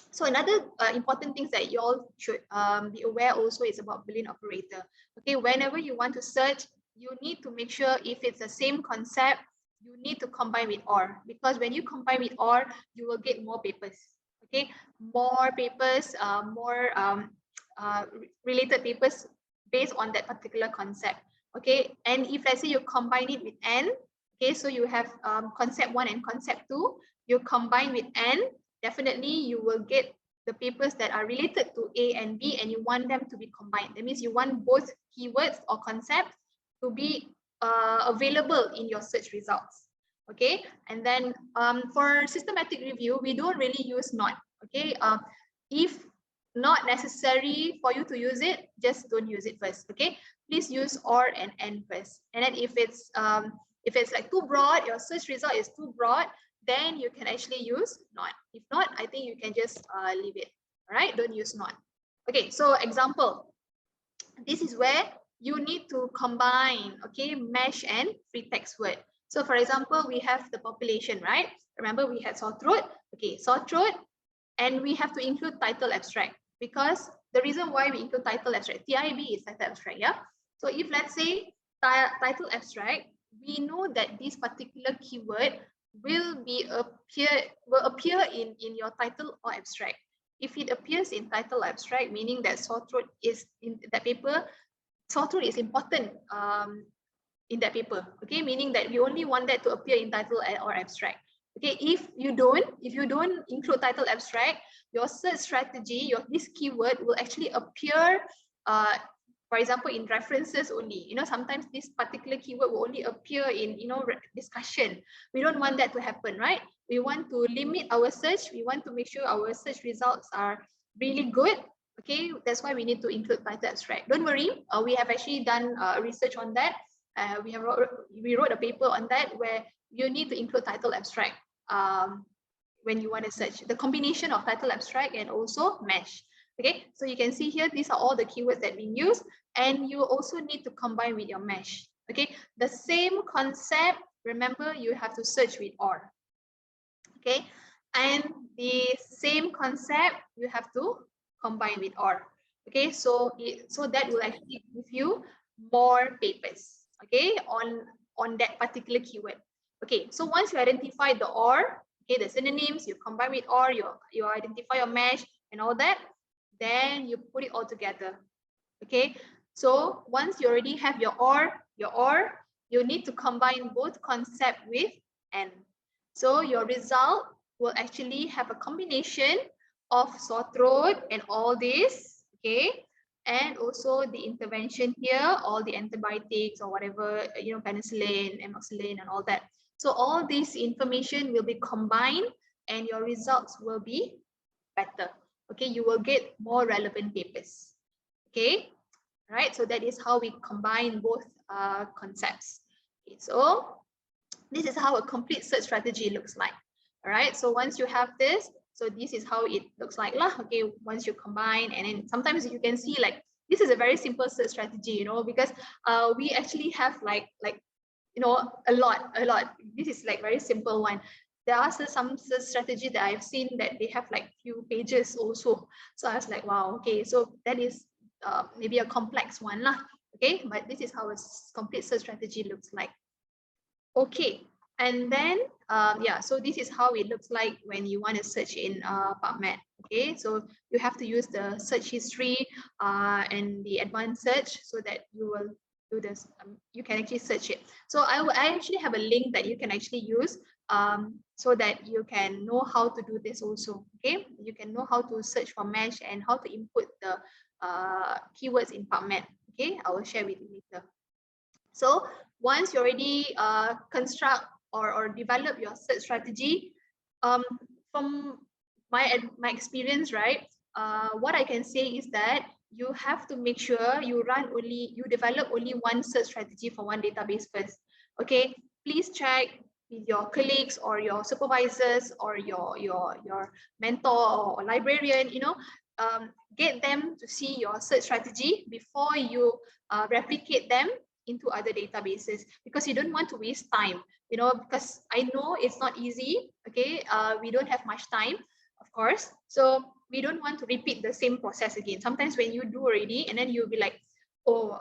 So another important things that you all should be aware also is about Boolean operator. Okay, whenever you want to search, you need to make sure if it's the same concept, you need to combine with OR, because when you combine with OR, you will get more papers. Okay, more papers, more related papers based on that particular concept. Okay, and if let's say you combine it with N, okay, so you have concept 1 and concept 2, you combine with N, definitely you will get the papers that are related to A and B, and you want them to be combined. That means you want both keywords or concepts to be available in your search results. Okay, and then for systematic review, we don't really use not. Okay, if not necessary for you to use it, just don't use it first. Okay, please use OR and N first. And then if it's like too broad, your search result is too broad, then you can actually use not. If not, I think you can just leave it. All right, don't use not. Okay, so example, this is where you need to combine, okay, MASH and free text word. So for example, we have the population, right? Remember we had sore throat. Okay, sore throat, and we have to include title abstract, because the reason why we include title abstract, TIB is title abstract, yeah? So if let's say title abstract, we know that this particular keyword will appear in your title or abstract. If it appears in title abstract, meaning that sore throat is in that paper, sore throat is important in that paper, okay, meaning that we only want that to appear in title or abstract. Okay, if you don't include title abstract, your search strategy, this keyword will actually appear, for example, in references only. Sometimes this particular keyword will only appear in discussion. We don't want that to happen, right? We want to limit our search. We want to make sure our search results are really good. Okay, that's why we need to include title abstract. Don't worry, we have actually done research on that. We wrote a paper on that where you need to include title abstract when you want to search. The combination of title abstract and also mesh. Okay, so you can see here, these are all the keywords that we use, and you also need to combine with your mesh. Okay, the same concept, remember you have to search with OR. Okay, and the same concept you have to combine with OR. Okay, so that will actually give you more papers, okay, on that particular keyword. Okay, so once you identify the OR, okay, the synonyms, you combine with OR, you identify your mesh and all that, then you put it all together. Okay, so once you already have your OR, you need to combine both concept with AND. So your result will actually have a combination of sore throat and all this, okay, and also the intervention here, all the antibiotics or whatever, penicillin, amoxicillin, and all that. So all this information will be combined, and your results will be better. Okay, you will get more relevant papers. Okay, right? So that is how we combine both concepts. Okay, so this is how a complete search strategy looks like. All right, so once you have this, so this is how it looks like lah. Okay, once you combine, and then sometimes you can see like this is a very simple search strategy, because we actually have like a lot. This is like very simple one. There are some search strategy that I've seen that they have like few pages also. So I was like, wow, okay, so that is maybe a complex one lah. Okay, but this is how a complete search strategy looks like. Okay, and then yeah, so this is how it looks like when you want to search in PubMed. Okay, so you have to use the search history and the advanced search so that you will do this. You can actually search it. So I actually have a link that you can actually use so that you can know how to do this also. Okay, you can know how to search for mesh and how to input the keywords in PubMed. Okay, I will share with you later. So once you already construct or develop your search strategy, from my experience, right, what I can say is that you have to make sure you develop only one search strategy for one database first. Okay, please check with your colleagues or your supervisors or your mentor or librarian, get them to see your search strategy before you replicate them into other databases, because you don't want to waste time, because I know it's not easy. Okay, we don't have much time, of course, so we don't want to repeat the same process again. Sometimes when you do already and then you'll be like, oh,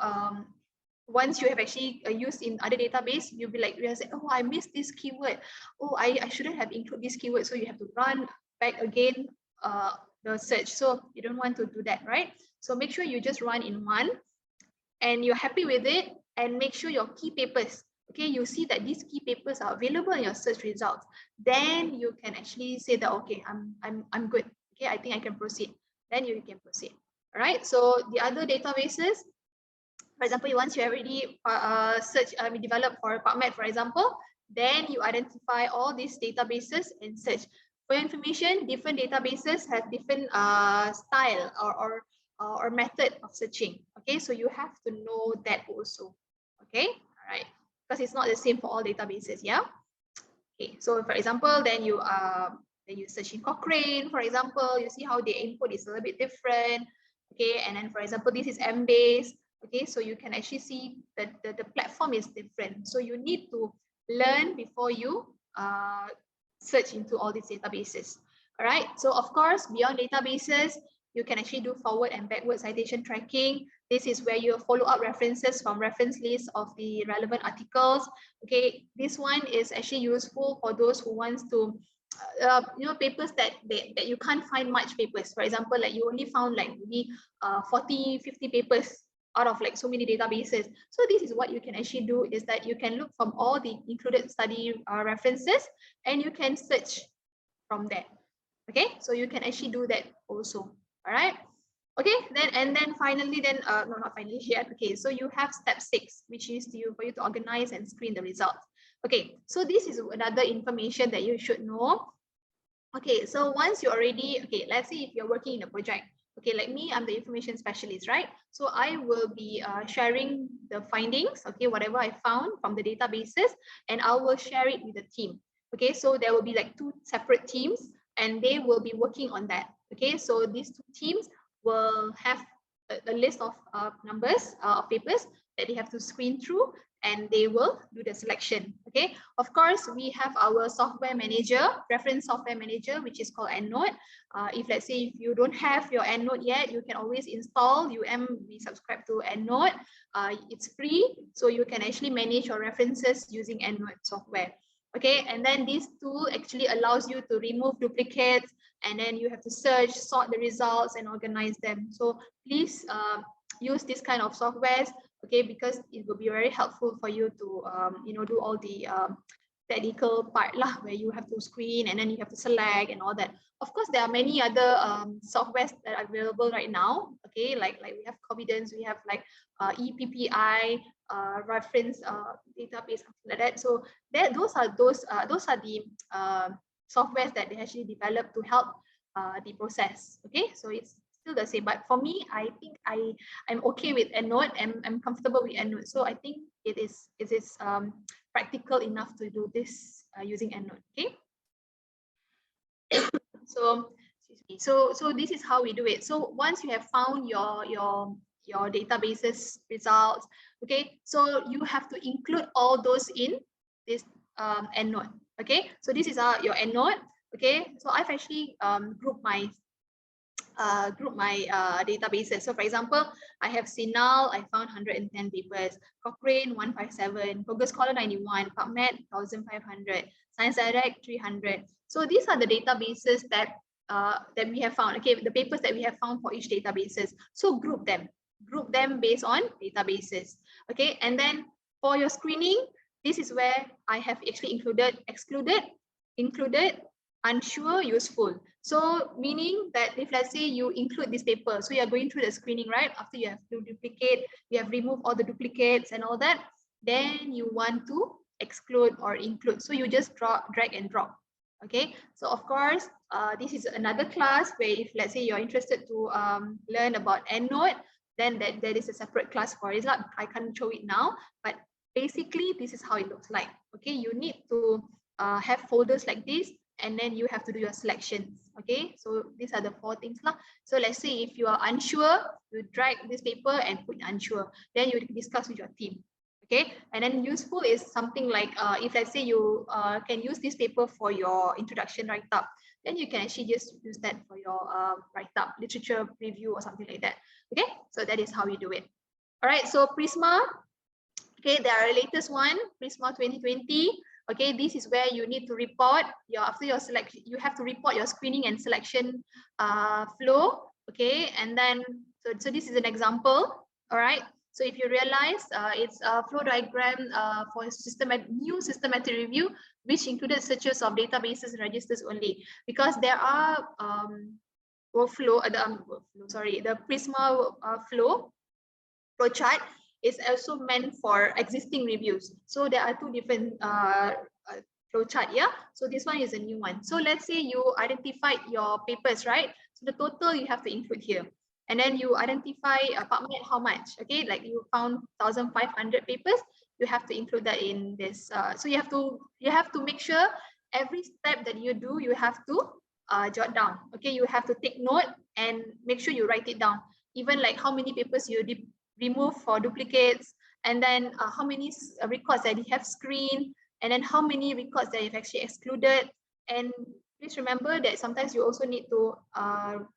once you have actually used in other database, you'll be like, oh, I missed this keyword, oh, I shouldn't have included this keyword, so you have to run back again the search. So you don't want to do that, right? So make sure you just run in one and you're happy with it, and make sure your key papers, okay, you see that these key papers are available in your search results, then you can actually say that, okay, I'm good. Okay, I think I can proceed. Then you can proceed. All right, so the other databases, for example, once you already develop for PubMed, for example, then you identify all these databases and search. For your information, different databases have different style or method of searching. Okay, so you have to know that also. Okay, all right, because it's not the same for all databases. Yeah. Okay, so for example, then you search in Cochrane, for example, you see how the input is a little bit different. Okay, and then for example, this is Embase. Okay, so you can actually see that the platform is different. So you need to learn before you search into all these databases. All right. So of course, beyond databases, you can actually do forward and backward citation tracking. This is where you follow up references from reference lists of the relevant articles. Okay, this one is actually useful for those who wants to papers that you can't find much papers. For example, like you only found like maybe 40 50 papers out of like so many databases. So this is what you can actually do, is that you can look from all the included study references, and you can search from there. Okay, so you can actually do that also. All right. Okay, then finally, then no, not finally yet. Okay, so you have step 6, which is for you to organize and screen the results. Okay, so this is another information that you should know. Okay, so once you already, okay, let's say if you're working in a project, okay, like me, I'm the information specialist, right? So I will be sharing the findings, okay, whatever I found from the databases, and I will share it with the team. Okay, so there will be like 2 separate teams, and they will be working on that. Okay, so these 2 teams will have a list of numbers of papers that they have to screen through, and they will do the selection. Okay, of course, we have our software manager, reference software manager, which is called EndNote. If let's say if you don't have your EndNote yet, you can always install we subscribe to EndNote. It's free, so you can actually manage your references using EndNote software. Okay, and then this tool actually allows you to remove duplicates, and then you have to search, sort the results, and organize them. So please use this kind of softwares, okay, because it will be very helpful for you to do all the technical part lah, where you have to screen and then you have to select and all that. Of course, there are many other softwares that are available right now. Okay, like we have Confidence, we have like EPPI, reference database, something like that. So those are the softwares that they actually developed to help the process. Okay, so it's still the same, but for me, I think I'm okay with EndNote, and I'm comfortable with EndNote. So I think it is practical enough to do this using EndNote. Okay. So so this is how we do it. So once you have found your databases results, okay, so you have to include all those in this EndNote. Okay, so this is your EndNote. Okay, so I've actually grouped my databases. So for example, I have CINAL, I found 110 papers, Cochrane 157, Google Scholar 91, PubMed 1500, Science Direct 300. So these are the databases that we have found. Okay, the papers that we have found for each databases. So group them based on databases. Okay, and then for your screening, this is where I have actually included excluded, included, unsure, useful. So meaning that if let's say you include this paper, so you're going through the screening, right? After you have to duplicate, you have removed all the duplicates and all that, then you want to exclude or include. So you just drag and drop. Okay, so of course, this is another class where if let's say you're interested to learn about EndNote, then there is a separate class for it. I can't show it now, but basically this is how it looks like. Okay, you need to have folders like this, and then you have to do your selections. Okay, so these are the 4 things lah. So let's say if you are unsure, you drag this paper and put unsure, then you discuss with your team. Okay, and then useful is something like if let's say you can use this paper for your introduction write-up, then you can actually just use that for your write-up, literature review or something like that. Okay, so that is how we do it. All right, so Prisma, okay, there are latest one, Prisma 2020. Okay, this is where you need to report after your selection, you have to report your screening and selection flow. Okay, and then so this is an example. All right, so if you realize it's a flow diagram for new systematic review, which included searches of databases and registers only, because there are the Prisma flow chart is also meant for existing reviews. So there are 2 different flowchart. Yeah, so this one is a new one. So let's say you identified your papers, right? So the total you have to include here, and then you identify PubMed how much. Okay, like you found 1,500 papers, you have to include that in this. So you have to make sure every step that you do, you have to jot down. Okay, you have to take note and make sure you write it down. Even like how many papers you remove for duplicates, and then how many records that you have screened, and then how many records that you've actually excluded. And please remember that sometimes you also need to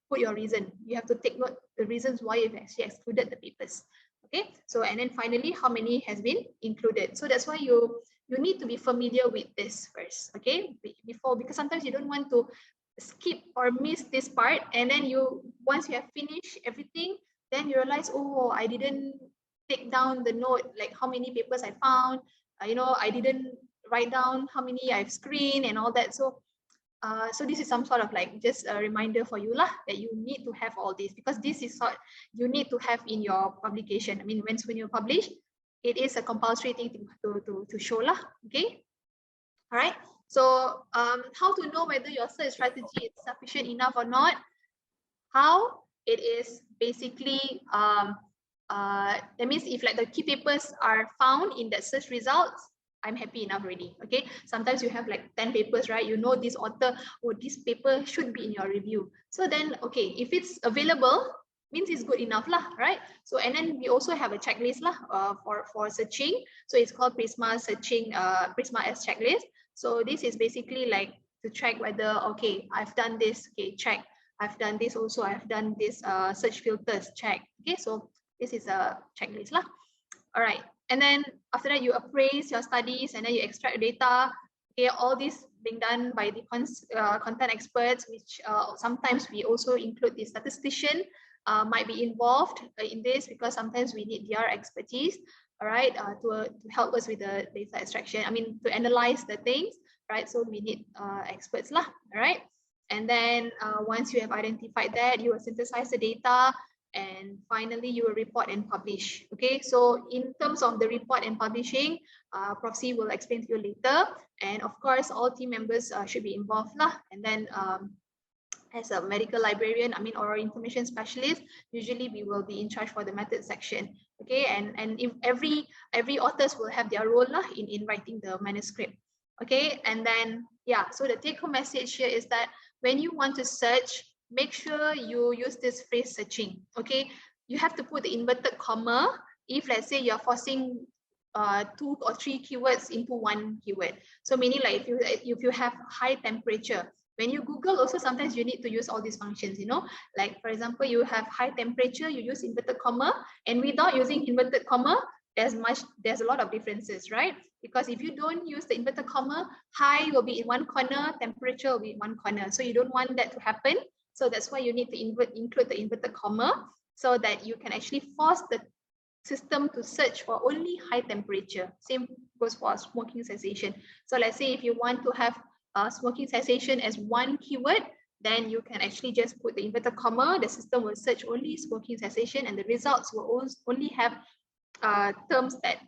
put your reason. You have to take note the reasons why you've actually excluded the papers. Okay, so and then finally, how many has been included. So that's why you need to be familiar with this first, okay, before, because sometimes you don't want to skip or miss this part, and then you, once you have finished everything, then you realize, oh, I didn't take down the note, like how many papers I found, I didn't write down how many I've screened and all that. So this is some sort of like just a reminder for you lah, that you need to have all this, because this is what you need to have in your publication. I mean, when you publish, it is a compulsory thing to show lah. Okay, all right. So how to know whether your search strategy is sufficient enough or not? How? It is basically that means if like the key papers are found in that search results, I'm happy enough already. Okay, sometimes you have like 10 papers, right? You know this author, or this paper should be in your review. So then, okay, if it's available, means it's good enough lah, right? So and then we also have a checklist lah for searching. So it's called Prisma searching, Prisma S checklist. So this is basically like to check whether, okay, I've done this, okay, check. I've done this also, I've done this search filters, check. Okay, so this is a checklist lah. All right, and then after that you appraise your studies, and then you extract data. Okay, all this being done by the content experts, which sometimes we also include the statistician might be involved in this, because sometimes we need their expertise, all right, to help us with the data extraction. I mean, to analyze the things, right? So we need experts lah, all right? And then once you have identified that, you will synthesize the data, and finally you will report and publish. Okay, so in terms of the report and publishing, Prof. C will explain to you later, and of course all team members should be involved lah. And then as a medical librarian, I mean, or information specialist, usually we will be in charge for the method section. Okay, and if every authors will have their role lah in writing the manuscript. Okay, and then yeah, so the take-home message here is that when you want to search, make sure you use this phrase searching. Okay, you have to put the inverted comma if, let's say, you're forcing 2 or 3 keywords into one keyword. So meaning like if you have high temperature, when you Google also, sometimes you need to use all these functions, like for example, you have high temperature, you use inverted comma, and without using inverted comma, there's a lot of differences, right? Because if you don't use the inverted comma, high will be in one corner, temperature will be in one corner. So you don't want that to happen. So that's why you need to include the inverted comma, so that you can actually force the system to search for only high temperature. Same goes for smoking cessation. So let's say if you want to have smoking cessation as one keyword, then you can actually just put the inverted comma. The system will search only smoking cessation, and the results will only have terms that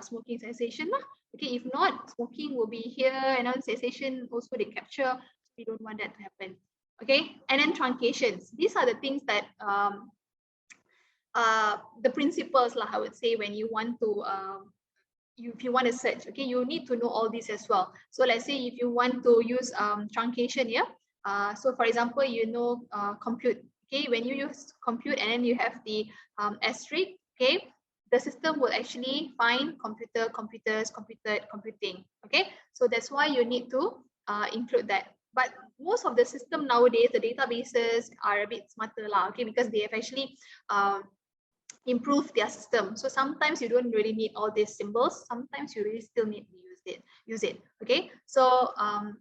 smoking cessation lah. Okay, if not, smoking will be here, and then cessation also they capture. We don't want that to happen. Okay, and then truncations. These are the things that the principles lah, I would say, when you want to if you want to search, okay, you need to know all this as well. So let's say if you want to use truncation, yeah. So for example, compute. Okay, when you use compute and then you have the asterisk, okay, the system will actually find computer, computers, computed, computing. Okay, so that's why you need to include that. But most of the system nowadays, the databases are a bit smarter lah, okay, because they have actually improve their system. So sometimes you don't really need all these symbols. Sometimes you really still need to use it. Okay. So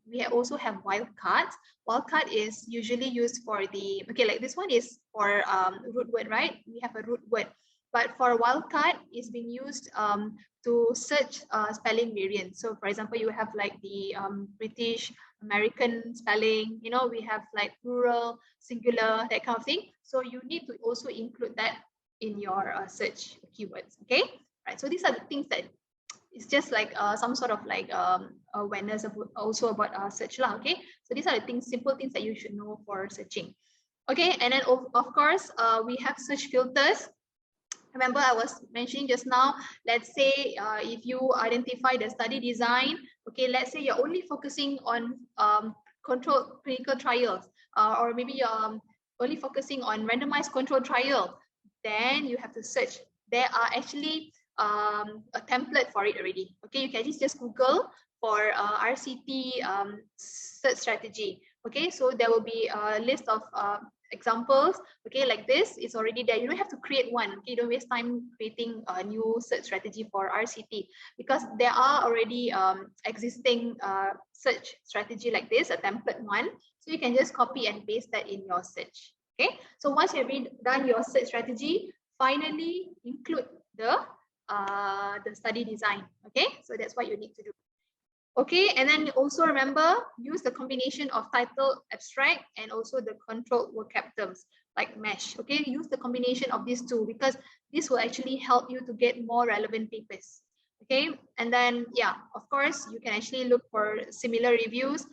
we also have wildcards. Wildcard is usually used for the, okay, like this one is for root word, right? We have a root word. But for wildcard, is being used to search spelling variants. So for example, you have like the British, American spelling, we have like plural, singular, that kind of thing. So you need to also include that in your search keywords. Okay, right? So these are the things that it's just like some sort of like awareness also about search lah. Okay, so these are the things, simple things that you should know for searching. Okay, and then of course we have search filters. Remember, I was mentioning just now, let's say if you identify the study design, okay, let's say you're only focusing on controlled clinical trials, or maybe you're only focusing on randomized control trial, then you have to search. There are actually a template for it already. Okay, you can just Google for RCT search strategy. Okay, so there will be a list of examples. Okay, like this is already there. You don't have to create one. Okay, don't waste time creating a new search strategy for RCT, because there are already existing search strategy like this, a template one. So you can just copy and paste that in your search. Okay, so once you've done your search strategy, finally include the study design. Okay, so that's what you need to do. Okay, and then also remember, use the combination of title, abstract, and also the controlled vocab terms like mesh. Okay, use the combination of these two, because this will actually help you to get more relevant papers. Okay, and then yeah, of course, you can actually look for similar reviews.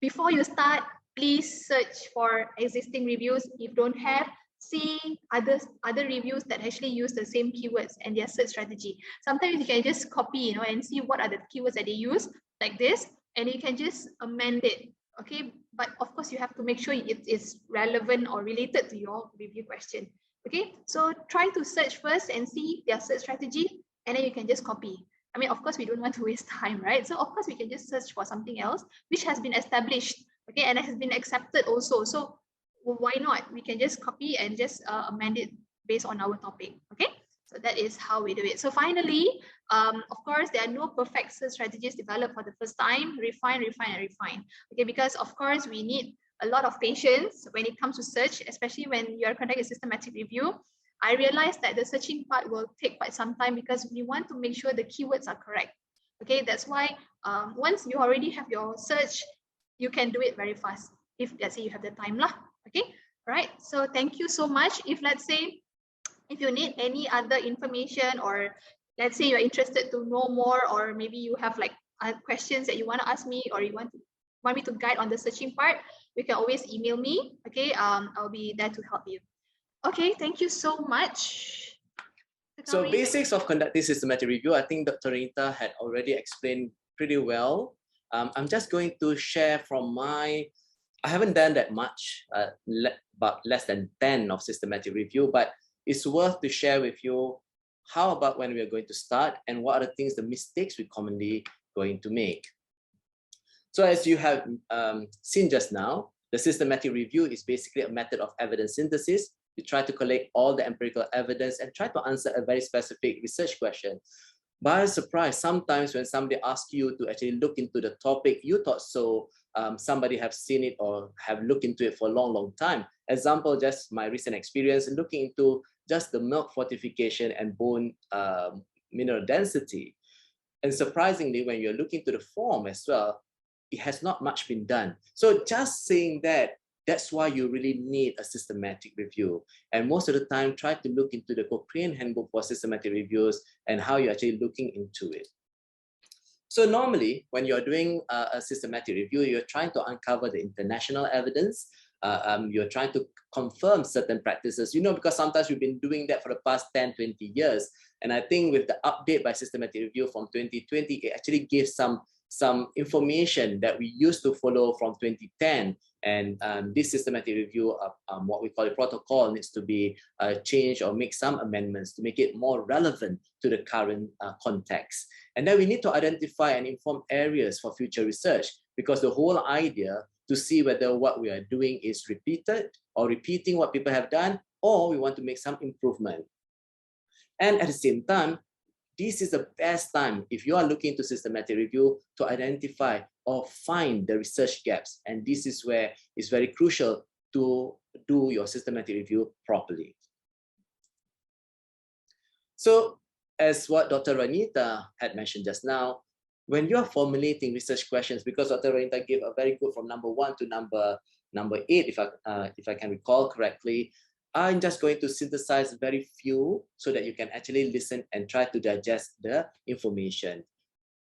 Before you start, please search for existing reviews. If you don't have, see other reviews that actually use the same keywords and their search strategy. Sometimes you can just copy, and see what are the keywords that they use, like this, and you can just amend it. Okay, but of course you have to make sure it is relevant or related to your review question. Okay, so try to search first and see their search strategy, and then you can just copy. I mean, of course, we don't want to waste time, right? So of course we can just search for something else which has been established, okay, and has been accepted also. So why not? We can just copy and just amend it based on our topic. Okay, so that is how we do it. So finally, of course, there are no perfect search strategies developed for the first time. Refine, refine, and refine. Okay, because of course we need a lot of patience when it comes to search, especially when you are conducting a systematic review. I realized that the searching part will take quite some time, because we want to make sure the keywords are correct. Okay, that's why once you already have your search, you can do it very fast if, let's say, you have the time lah. Okay, all right. So thank you so much. If, let's say, if you need any other information, or let's say you're interested to know more, or maybe you have like questions that you want to ask me, or you want me to guide on the searching part, you can always email me. Okay, I'll be there to help you. Okay, thank you so much. So basics of conducting systematic review, I think Dr. Renita had already explained pretty well. I'm just going to share from I haven't done that much, about less than 10 of systematic review, but it's worth to share with you how about when we are going to start, and what are the things, the mistakes we commonly going to make. So as you have seen just now, the systematic review is basically a method of evidence synthesis. You try to collect all the empirical evidence and try to answer a very specific research question. By surprise, sometimes when somebody asks you to actually look into the topic, you thought so, somebody have seen it or have looked into it for a long, long time. Example, just my recent experience looking into just the milk fortification and bone mineral density. And surprisingly, when you're looking to the form as well, it has not much been done. So just saying that, that's why you really need a systematic review. And most of the time, try to look into the Cochrane Handbook for Systematic Reviews and how you're actually looking into it. So normally, when you're doing a systematic review, you're trying to uncover the international evidence. You're trying to confirm certain practices, because sometimes we've been doing that for the past 10, 20 years. And I think with the update by Systematic Review from 2020, it actually gives some information that we used to follow from 2010. And this systematic review, what we call a protocol, needs to be changed or make some amendments to make it more relevant to the current context. And then we need to identify and inform areas for future research, because the whole idea to see whether what we are doing is repeated or repeating what people have done, or we want to make some improvement. And at the same time, this is the best time, if you are looking to systematic review, to identify or find the research gaps. And this is where it's very crucial to do your systematic review properly. So as what Dr. Renita had mentioned just now, when you are formulating research questions, because Dr. Renita gave a very good from number 1 to number 8, if I can recall correctly, I'm just going to synthesize very few so that you can actually listen and try to digest the information.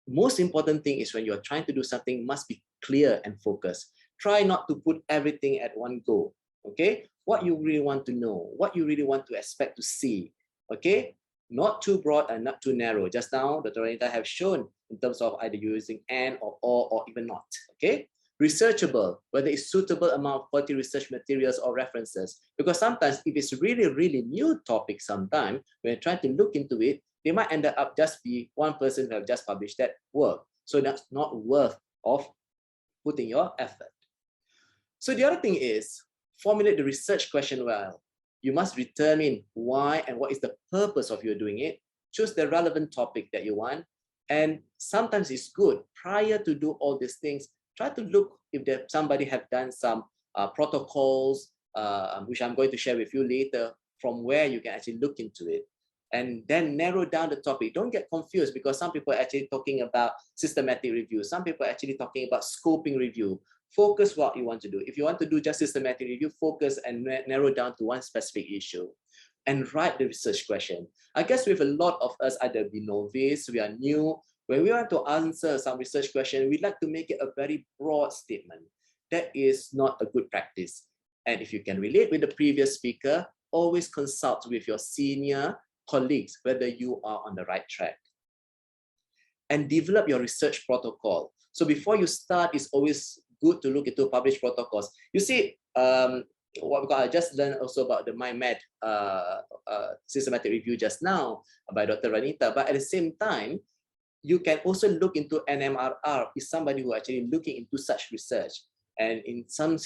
Most important thing is when you're trying to do something, must be clear and focused. Try not to put everything at one go, okay? What you really want to know, what you really want to expect to see, okay? Not too broad and not too narrow. Just now, Dr. Renita have shown in terms of either using and or even not, okay? Researchable, whether it's suitable amount of quality research materials or references. Because sometimes if it's really, really new topic, sometimes when you're trying to look into it, they might end up just be one person who have just published that work. So that's not worth of putting your effort. So the other thing is, formulate the research question well. You must determine why and what is the purpose of you doing it. Choose the relevant topic that you want. And sometimes it's good, prior to do all these things, try to look if there, somebody have done some protocols, which I'm going to share with you later, from where you can actually look into it. And then narrow down the topic. Don't get confused, because some people are actually talking about systematic review. Some people are actually talking about scoping review. Focus what you want to do. If you want to do just systematic review, focus and narrow down to one specific issue. And write the research question. I guess with a lot of us, either be novice, we are new, when we want to answer some research question, we like to make it a very broad statement. That is not a good practice. And if you can relate with the previous speaker, always consult with your senior colleagues whether you are on the right track. And develop your research protocol. So before you start, it's always good to look into published protocols. You see, I just learned also about the MyMed systematic review just now by Dr. Ranita, but at the same time, you can also look into NMRR, is somebody who actually looking into such research. And in some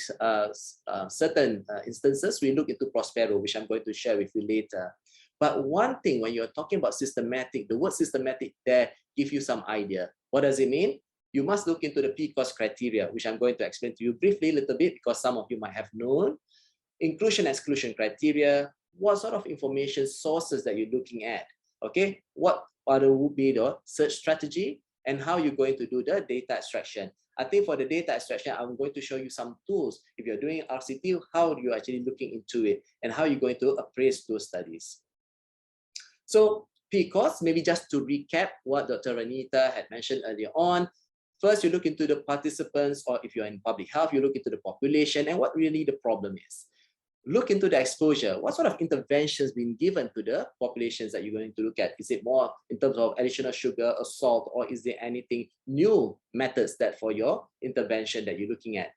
certain instances, we look into Prospero, which I'm going to share with you later. But one thing, when you're talking about systematic, the word systematic there gives you some idea. What does it mean? You must look into the PCOS criteria, which I'm going to explain to you briefly a little bit, because some of you might have known. Inclusion-exclusion criteria, what sort of information sources that you're looking at, okay? What would be the search strategy, and how you're going to do the data extraction. I think for the data extraction, I'm going to show you some tools. If you're doing RCT, how you're actually looking into it, and how you're going to appraise those studies. So PCOS, maybe just to recap what Dr. Ranita had mentioned earlier on. First, you look into the participants, or if you're in public health, you look into the population and what really the problem is. Look into the exposure. What sort of interventions being given to the populations that you're going to look at? Is it more in terms of additional sugar or salt, or is there anything new methods that for your intervention that you're looking at?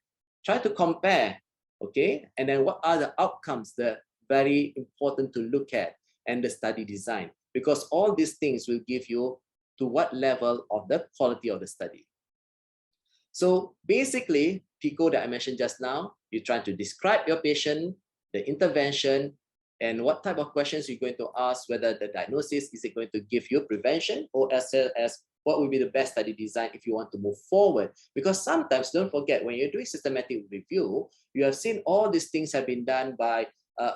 Try to compare, okay? And then what are the outcomes that very important to look at, and the study design, because all these things will give you to what level of the quality of the study. So basically, PICO that I mentioned just now, you're trying to describe your patient, the intervention, and what type of questions you're going to ask, whether the diagnosis, is it going to give you prevention, or as what would be the best study design if you want to move forward. Because sometimes, don't forget, when you're doing systematic review, you have seen all these things have been done by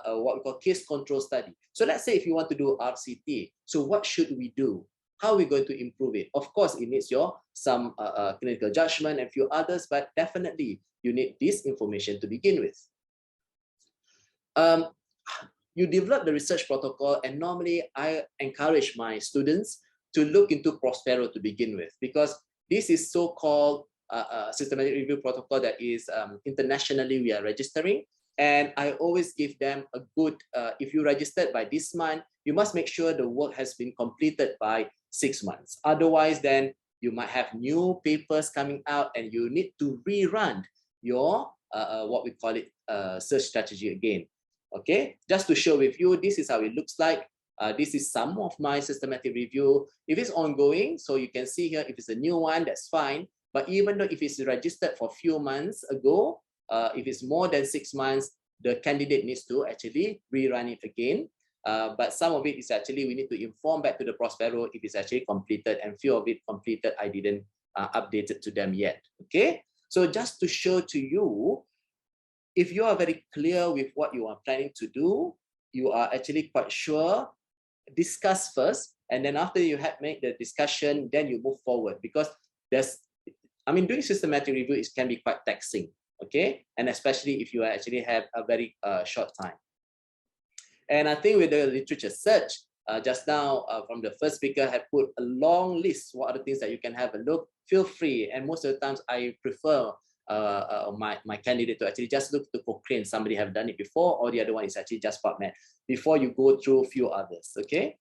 what we call case control study. So let's say if you want to do RCT, so what should we do? How are we going to improve it? Of course, it needs some clinical judgment and few others, but definitely you need this information to begin with. You develop the research protocol, and normally I encourage my students to look into Prospero to begin with, because this is so-called systematic review protocol that is internationally we are registering. And I always give them a good, if you registered by this month, you must make sure the work has been completed by 6 months. Otherwise, then you might have new papers coming out and you need to rerun your, what we call it, search strategy again. Okay, just to show with you, this is how it looks like. This is some of my systematic review. If it's ongoing, so you can see here, if it's a new one, that's fine. But even though if it's registered for a few months ago, if it's more than 6 months, the candidate needs to actually rerun it again. But some of it is actually, we need to inform back to the Prospero if it's actually completed, and few of it completed, I didn't update it to them yet. Okay, so just to show to you, if you are very clear with what you are planning to do, you are actually quite sure, discuss first, and then after you have made the discussion, then you move forward, because doing systematic review can be quite taxing. Okay, and especially if you actually have a very short time. And I think with the literature search, just now from the first speaker had put a long list, what are the things that you can have a look, feel free. And most of the times I prefer my candidate to actually just look to Cochrane, somebody have done it before, or the other one is actually just PubMed, before you go through a few others, okay?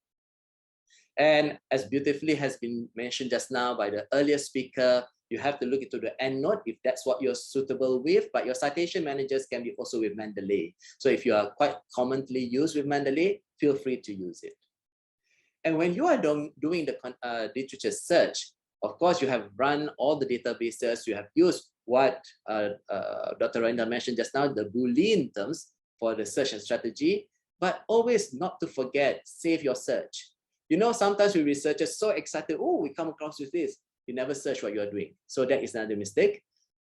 And as beautifully has been mentioned just now by the earlier speaker, you have to look into the EndNote if that's what you're suitable with, but your citation managers can be also with Mendeley. So if you are quite commonly used with Mendeley, feel free to use it. And when you are doing the literature search, of course, you have run all the databases, you have used what Dr. Raina mentioned just now, the Boolean terms for the search and strategy, but always not to forget, save your search. You know, sometimes we researchers so excited, oh, we come across with this. You never search what you are doing. So that is another mistake.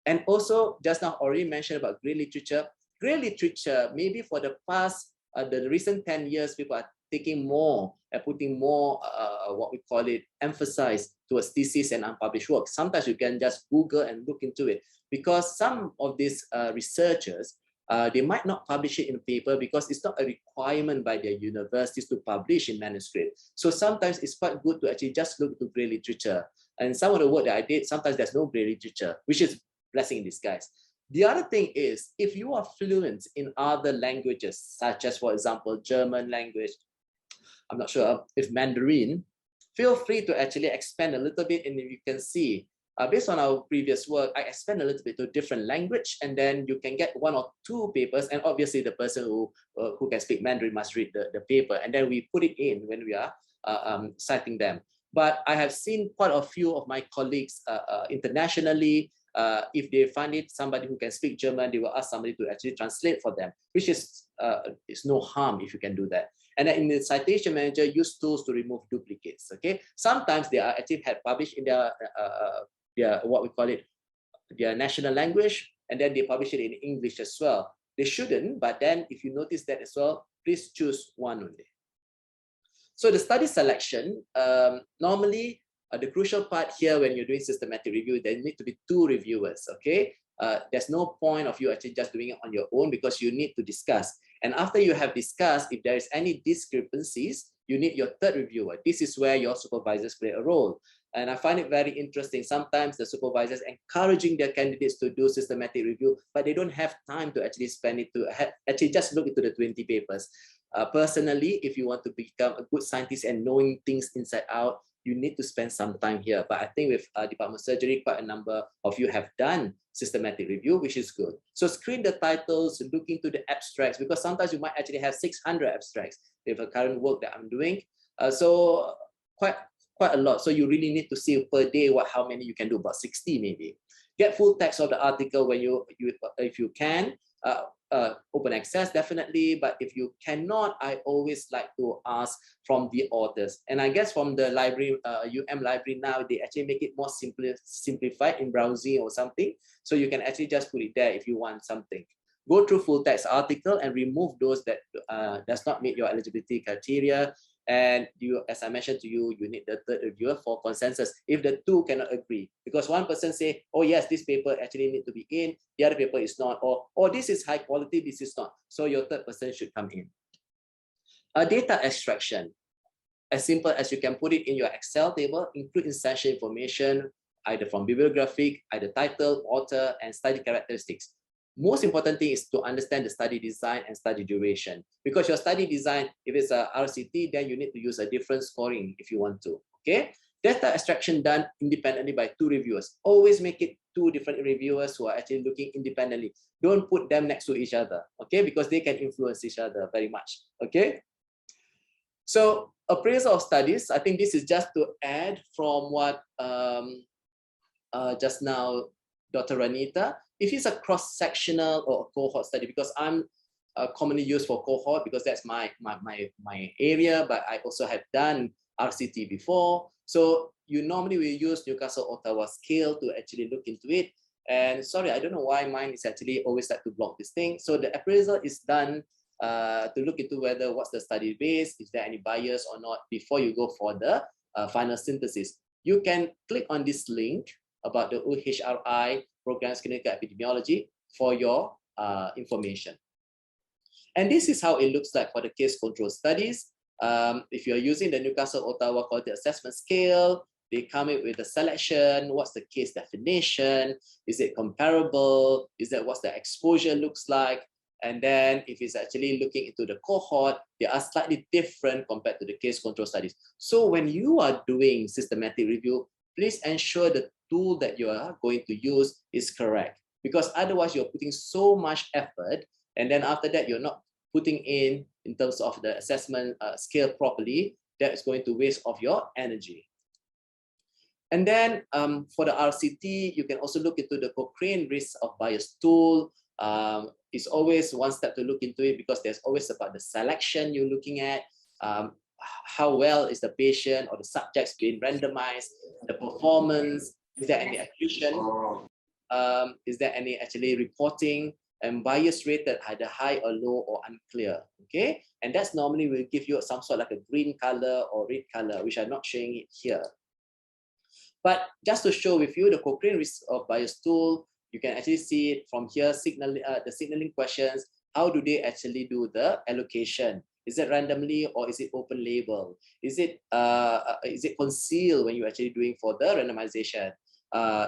And also, just now already mentioned about grey literature. Grey literature, maybe for the past, the recent 10 years, people are taking more and putting more, what we call it, emphasis towards thesis and unpublished work. Sometimes you can just Google and look into it, because some of these researchers, they might not publish it in paper because it's not a requirement by their universities to publish in manuscript. So sometimes it's quite good to actually just look to grey literature. And some of the work that I did, sometimes there's no grey literature, which is blessing in disguise. The other thing is, if you are fluent in other languages, such as, for example, German language, I'm not sure if Mandarin, feel free to actually expand a little bit. And you can see, based on our previous work, I expand a little bit to different language, and then you can get 1 or 2 papers. And obviously the person who can speak Mandarin must read the paper. And then we put it in when we are citing them. But I have seen quite a few of my colleagues internationally, if they find it somebody who can speak German, they will ask somebody to actually translate for them, which is no harm if you can do that. And then in the citation manager, use tools to remove duplicates. Okay, sometimes they are actually had published in their what we call it, their national language, and then they publish it in English as well. They shouldn't, but then if you notice that as well, please choose one only. So the study selection, normally the crucial part here when you're doing systematic review, there need to be 2 reviewers, okay? There's no point of you actually just doing it on your own, because you need to discuss. And after you have discussed, if there is any discrepancies, you need your 3rd reviewer. This is where your supervisors play a role. And I find it very interesting. Sometimes the supervisors encouraging their candidates to do systematic review, but they don't have time to actually spend it to actually just look into the 20 papers. Personally, if you want to become a good scientist and knowing things inside out, you need to spend some time here. But I think with Department of Surgery, quite a number of you have done systematic review, which is good. So screen the titles, look into the abstracts, because sometimes you might actually have 600 abstracts with the current work that I'm doing. So quite a lot. So you really need to see per day how many you can do, about 60 maybe. Get full text of the article when if you can. Open access definitely, but if you cannot, I always like to ask from the authors. And I guess from the library, library now, they actually make it more simplified in browsing or something, so you can actually just put it there if you want something. Go through full text article and remove those that does not meet your eligibility criteria. And you, as I mentioned to you, you need the 3rd reviewer for consensus if the 2 cannot agree. Because one person say, oh yes, this paper actually need to be in, the other paper is not, or this is high quality, this is not. So your 3rd person should come in. Data extraction. As simple as you can put it in your Excel table, include essential information, either from bibliographic, either title, author, and study characteristics. Most important thing is to understand the study design and study duration. Because your study design, if it's a RCT, then you need to use a different scoring if you want to, okay? Data extraction done independently by 2 reviewers. Always make it 2 different reviewers who are actually looking independently. Don't put them next to each other, okay? Because they can influence each other very much, okay? So appraisal of studies, I think this is just to add from what just now Dr. Ranita, if it's a cross-sectional or a cohort study, because I'm commonly used for cohort because that's my area, but I also have done RCT before. So you normally will use Newcastle Ottawa scale to actually look into it. And sorry, I don't know why mine is actually always like to block this thing. So the appraisal is done to look into whether what's the study base, is there any bias or not, before you go for the final synthesis. You can click on this link about the UHRI Programs Clinical Epidemiology for your information. And this is how it looks like for the case control studies. If you're using the Newcastle Ottawa Quality Assessment Scale, they come in with a selection. What's the case definition? Is it comparable? Is that what's the exposure looks like? And then if it's actually looking into the cohort, they are slightly different compared to the case control studies. So when you are doing systematic review, please ensure the tool that you are going to use is correct, because otherwise you're putting so much effort, and then after that you're not putting in terms of the assessment scale properly, that is going to waste of your energy. And then for the RCT, you can also look into the Cochrane risk of bias tool. It's always one step to look into it because there's always about the selection you're looking at, how well is the patient or the subjects being randomized, the performance, is there any attrition, is there any actually reporting, and bias rated either high or low or unclear, okay? And that's normally will give you some sort of like a green color or red color, which I'm not showing it here. But just to show with you the Cochrane risk of bias tool, you can actually see it from here, the signaling questions, how do they actually do the allocation? Is it randomly or is it open label? Is it concealed when you're actually doing for the randomization?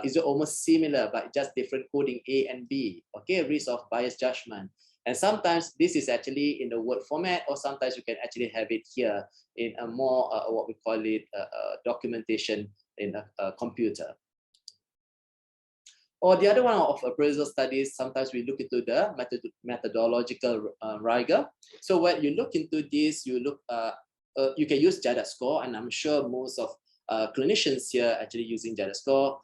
Is it almost similar but just different coding A and B? Okay, risk of bias judgment. And sometimes this is actually in the Word format, or sometimes you can actually have it here in a more what we call it documentation in a computer. Or the other one of appraisal studies, sometimes we look into the methodological rigor. So when you look into this, you look, you can use JADA score, and I'm sure most of clinicians here actually using JADA score.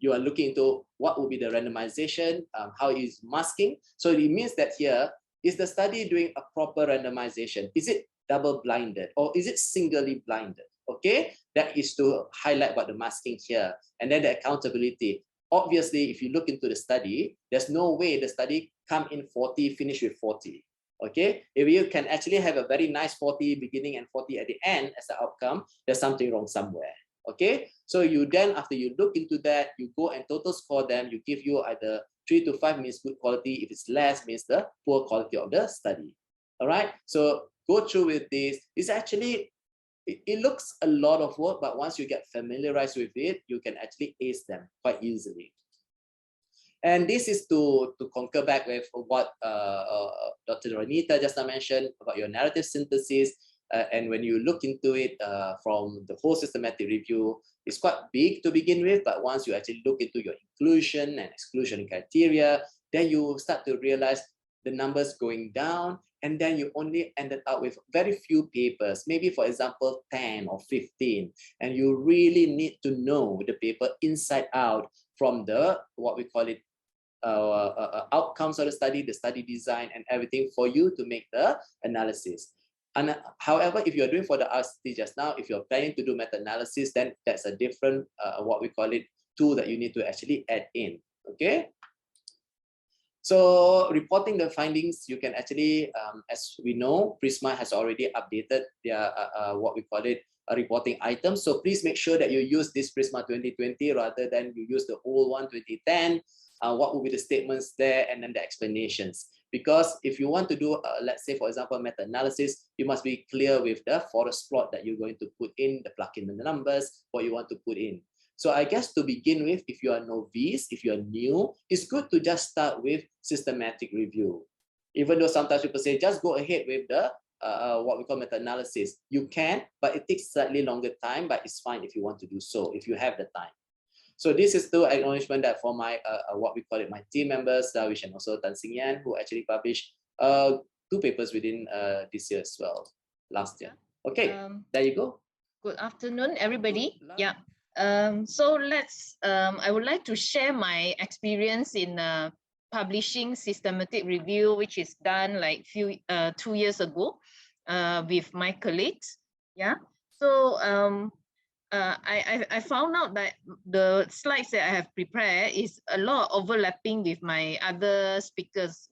You are looking into what will be the randomization, how is masking. So it means that here, is the study doing a proper randomization? Is it double blinded or is it singly blinded? Okay, that is to highlight about the masking here. And then the accountability. Obviously, if you look into the study, there's no way the study come in 40, finish with 40. Okay, if you can actually have a very nice 40 beginning and 40 at the end as the outcome, there's something wrong somewhere. Okay, so you then, after you look into that, you go and total score them, you give you either 3 to 5 means good quality, if it's less means the poor quality of the study. All right, so go through with this. It's actually, it looks a lot of work, but once you get familiarized with it, you can actually ace them quite easily. And this is to concur back with what Dr. Ranita just now mentioned about your narrative synthesis. And when you look into it from the whole systematic review, it's quite big to begin with, but once you actually look into your inclusion and exclusion criteria, then you start to realize the numbers going down, and then you only ended up with very few papers, maybe for example 10 or 15, and you really need to know the paper inside out from the what we call it outcomes of the study design and everything for you to make the analysis. And however, if you're doing for the RCT just now, if you're planning to do meta-analysis, then that's a different what we call it tool that you need to actually add in. Okay. So reporting the findings, you can actually, as we know, Prisma has already updated their what we call it reporting items. So please make sure that you use this Prisma 2020 rather than you use the old one 2010. What will be the statements there and then the explanations? Because if you want to do, let's say, for example, meta-analysis, you must be clear with the forest plot that you're going to put in, the plug in the numbers, what you want to put in. So I guess to begin with, if you are novice, if you are new, it's good to just start with systematic review. Even though sometimes people say, just go ahead with the what we call meta-analysis. You can, but it takes slightly longer time, but it's fine if you want to do so, if you have the time. So this is the acknowledgement that for my, what we call it, my team members, Darwish and also Tan Sing Yan, who actually published 2 papers within this year as well, last year. Okay, there you go. Good afternoon, everybody. Yeah. So let's, I would like to share my experience in publishing systematic review, which is done like 2 years ago with my colleagues. Yeah. So I found out that the slides that I have prepared is a lot overlapping with my other speakers,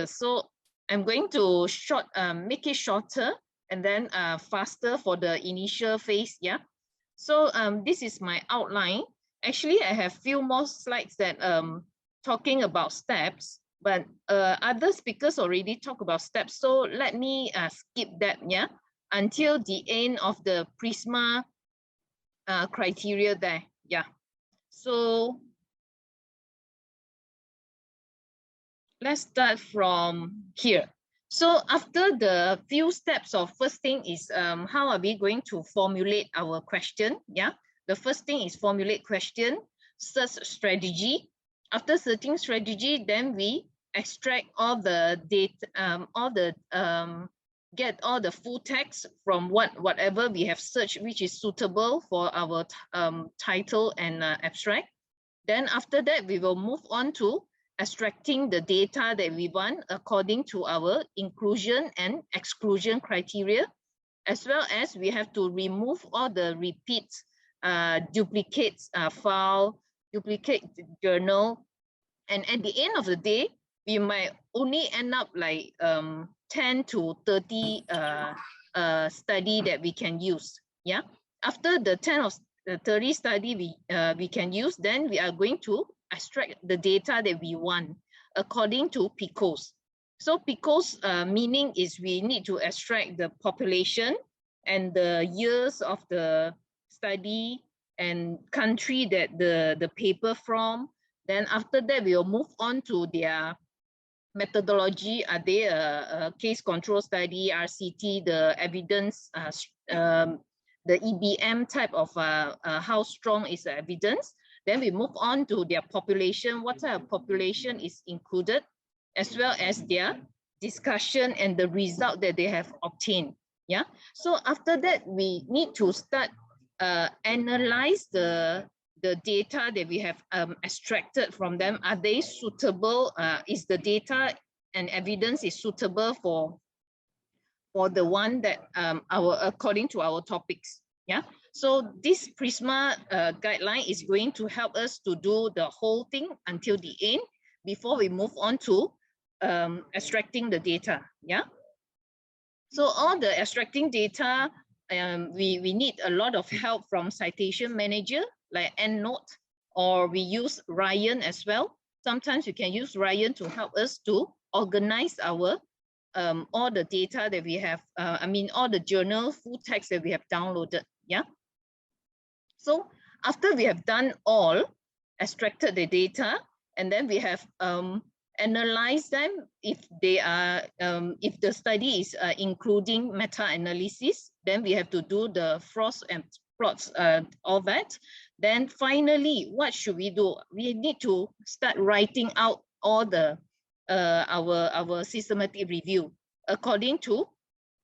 So I'm going to make it shorter and then faster for the initial phase. Yeah. So this is my outline. Actually, I have few more slides that talking about steps, but other speakers already talk about steps. So let me skip that, yeah, until the end of the Prisma criteria there. Yeah. So let's start from here. So after the few steps of first thing is how are we going to formulate our question? Yeah. The first thing is formulate question, search strategy. After searching strategy, then we extract all the data, get all the full text from whatever we have searched, which is suitable for our title and abstract. Then after that, we will move on to extracting the data that we want according to our inclusion and exclusion criteria, as well as we have to remove all the repeats, duplicates file, duplicate journal. And at the end of the day, we might only end up like 10 to 30 study that we can use. Yeah. After the 10 or 30 study we can use, then we are going to extract the data that we want according to PICOs. So PICOs meaning is we need to extract the population and the years of the study and country that the paper from. Then after that, we will move on to their methodology. Are they a case control study, RCT, the evidence, the EBM type of how strong is the evidence. Then we move on to their population, what type of population is included, as well as their discussion and the result that they have obtained. Yeah. So after that, we need to start analyze the data that we have extracted from them. Are they suitable? Is the data and evidence is suitable for the one that according to our topics? Yeah. So this Prisma guideline is going to help us to do the whole thing until the end before we move on to extracting the data. Yeah. So all the extracting data, we need a lot of help from citation manager like EndNote, or we use Ryan as well. Sometimes you can use Ryan to help us to organize our all the data that we have, all the journal full text that we have downloaded. Yeah. So after we have done all, extracted the data, and then we have analyzed them. If they are, if the study is including meta-analysis, then we have to do the frost and plots, all that. Then finally, what should we do? We need to start writing out all the our systematic review according to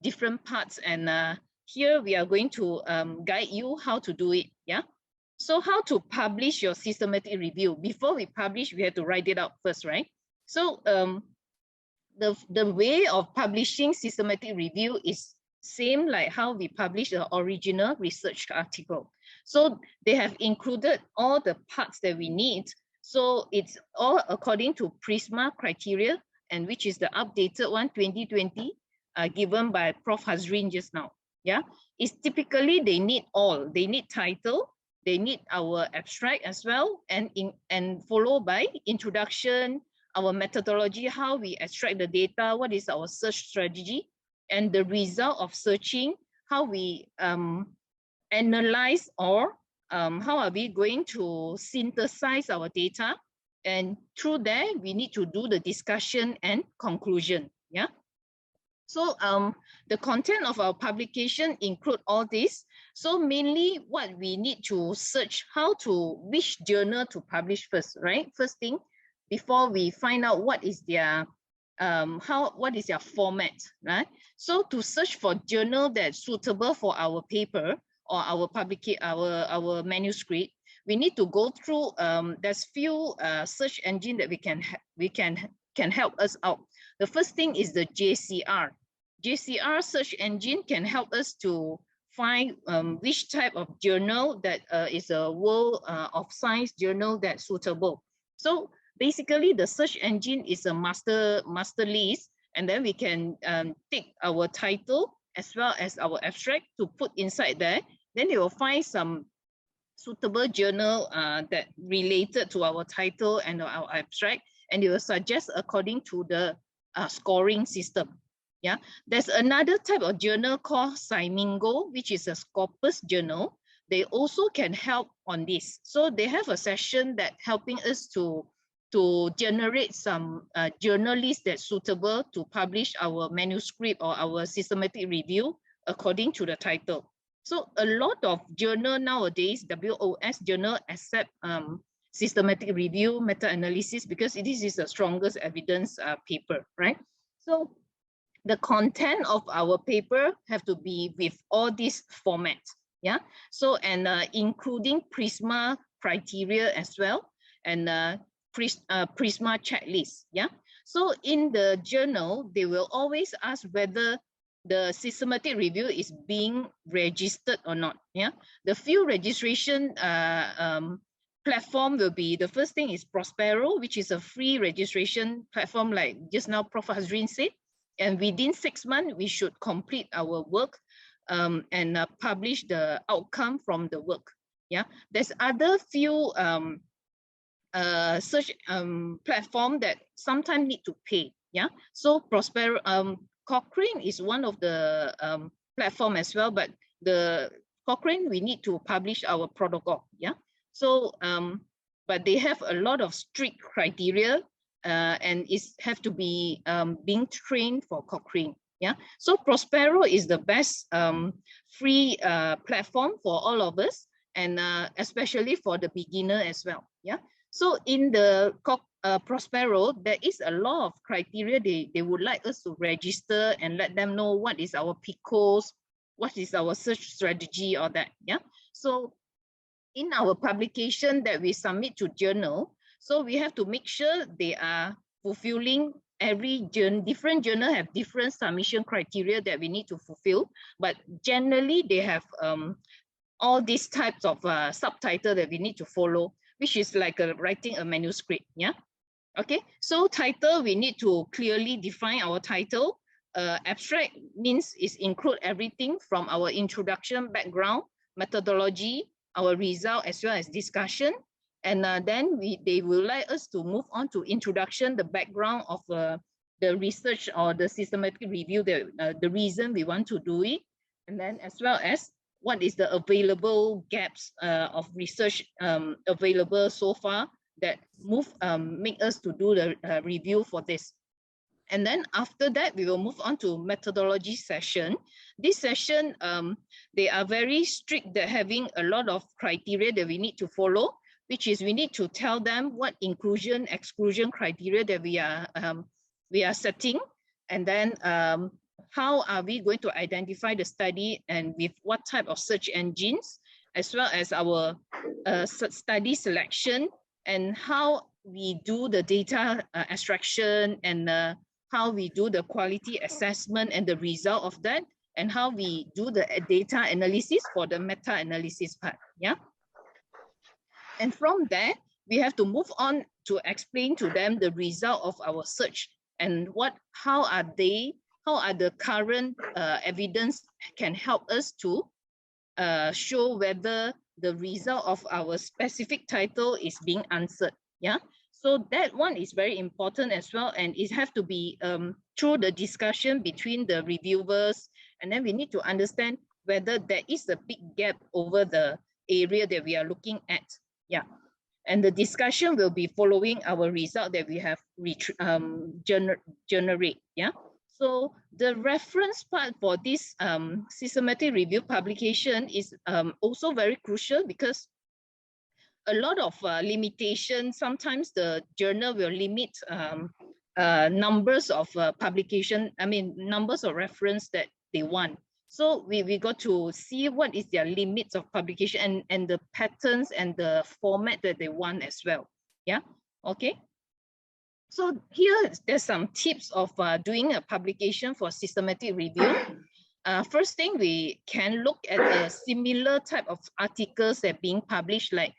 different parts, and here we are going to guide you how to do it. Yeah. So how to publish your systematic review? Before we publish, we have to write it out first, right? So the way of publishing systematic review is same like how we publish the original research article. So they have included all the parts that we need. So it's all according to Prisma criteria, and which is the updated one, 2020, given by Prof. Hazrin just now. Yeah, it's typically they need all. They need title, they need our abstract as well, and followed by introduction, our methodology, how we extract the data, what is our search strategy, and the result of searching, how we analyze, or how are we going to synthesize our data. And through there, we need to do the discussion and conclusion. Yeah. So the content of our publication include all this. So mainly what we need to search, which journal to publish first, right? First thing, before we find out what is their what is their format, right? So to search for journal that's suitable for our paper or our manuscript, we need to go through there's few search engine that can help us out. The first thing is the JCR. JCR search engine can help us to find which type of journal that is a World of Science journal that's suitable. So basically, the search engine is a master list, and then we can take our title as well as our abstract to put inside there. Then they will find some suitable journal that related to our title and our abstract, and they will suggest according to the scoring system. Yeah, there's another type of journal called Simingo, which is a Scopus journal. They also can help on this. So they have a session that helping us to generate some journal list that's suitable to publish our manuscript or our systematic review according to the title. So a lot of journal nowadays, WOS journal, accept systematic review, meta-analysis, because this is the strongest evidence paper, right? So the content of our paper have to be with all these formats. Yeah. So, and including Prisma criteria as well, and Prisma checklist. Yeah. So in the journal, they will always ask whether the systematic review is being registered or not. Yeah. The field registration platform will be, the first thing is Prospero, which is a free registration platform, like just now Prof. Hazrin said. And within 6 months, we should complete our work and publish the outcome from the work. Yeah, there's other few search platform that sometimes need to pay. Yeah, so Prospero, Cochrane is one of the platform as well, but the Cochrane, we need to publish our protocol. Yeah, so but they have a lot of strict criteria and it have to be being trained for Cochrane. Yeah, so Prospero is the best free platform for all of us, and especially for the beginner as well. Yeah, so in the Prospero, there is a lot of criteria they would like us to register and let them know what is our PICOs, what is our search strategy, or that. Yeah, so in our publication that we submit to journal, so we have to make sure they are fulfilling every journal. Different journal have different submission criteria that we need to fulfill, but generally they have all these types of subtitle that we need to follow, which is like writing a manuscript. Yeah. Okay. So title, we need to clearly define our title. Abstract means is include everything from our introduction, background, methodology, our result, as well as discussion. And then they will like us to move on to introduction, the background of the research or the systematic review, the reason we want to do it. And then as well as what is the available gaps of research available so far that make us to do the review for this. And then after that, we will move on to methodology session. This session, they are very strict. They're having a lot of criteria that we need to follow, which is we need to tell them what inclusion, exclusion criteria that we are setting. And then how are we going to identify the study and with what type of search engines, as well as our study selection and how we do the data extraction and how we do the quality assessment and the result of that, and how we do the data analysis for the meta-analysis part. Yeah. And from there, we have to move on to explain to them the result of our search and how are the current evidence can help us to show whether the result of our specific title is being answered. Yeah. So that one is very important as well, and it has to be through the discussion between the reviewers, and then we need to understand whether there is a big gap over the area that we are looking at. Yeah, and the discussion will be following our result that we have generate. Yeah, so the reference part for this systematic review publication is also very crucial, because a lot of limitations. Sometimes the journal will limit numbers of publication, numbers of reference that they want. So we got to see what is their limits of publication and the patterns and the format that they want as well. Yeah, okay. So here, there's some tips of doing a publication for systematic review. First thing, we can look at a similar type of articles that are being published, like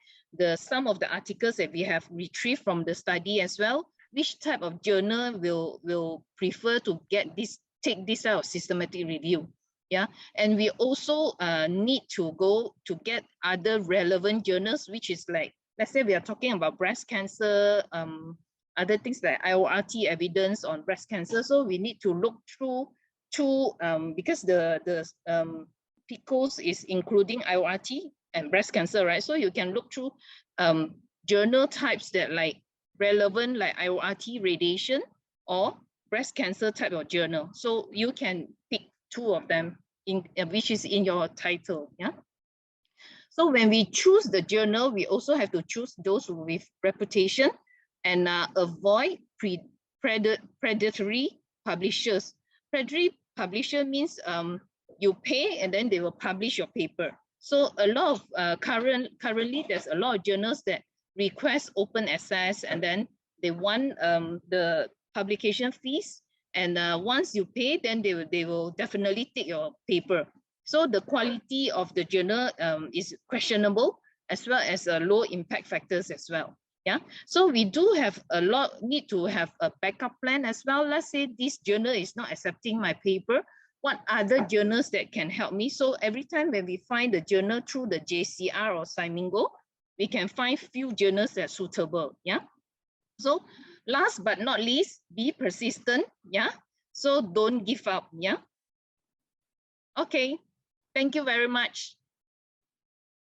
some of the articles that we have retrieved from the study as well. Which type of journal will prefer to take this out of systematic review? Yeah, and we also need to go to get other relevant journals, which is like, let's say we are talking about breast cancer, other things like IORT evidence on breast cancer. So we need to look through because the PICOs is including IORT and breast cancer, right? So you can look through journal types that like relevant, like IORT radiation or breast cancer type of journal. So you can pick 2 of them which is in your title. Yeah. So when we choose the journal, we also have to choose those with reputation and avoid predatory publishers Predatory publisher means you pay and then they will publish your paper. So a lot of currently there's a lot of journals that request open access, and then they want the publication fees. And once you pay, then they will definitely take your paper. So the quality of the journal is questionable, as well as low impact factors as well. Yeah, so we do have need to have a backup plan as well. Let's say this journal is not accepting my paper. What other journals that can help me? So every time when we find the journal through the JCR or Simingo, we can find few journals that are suitable. Yeah. So last but not least, be persistent. Yeah. So don't give up. Yeah. Okay. Thank you very much.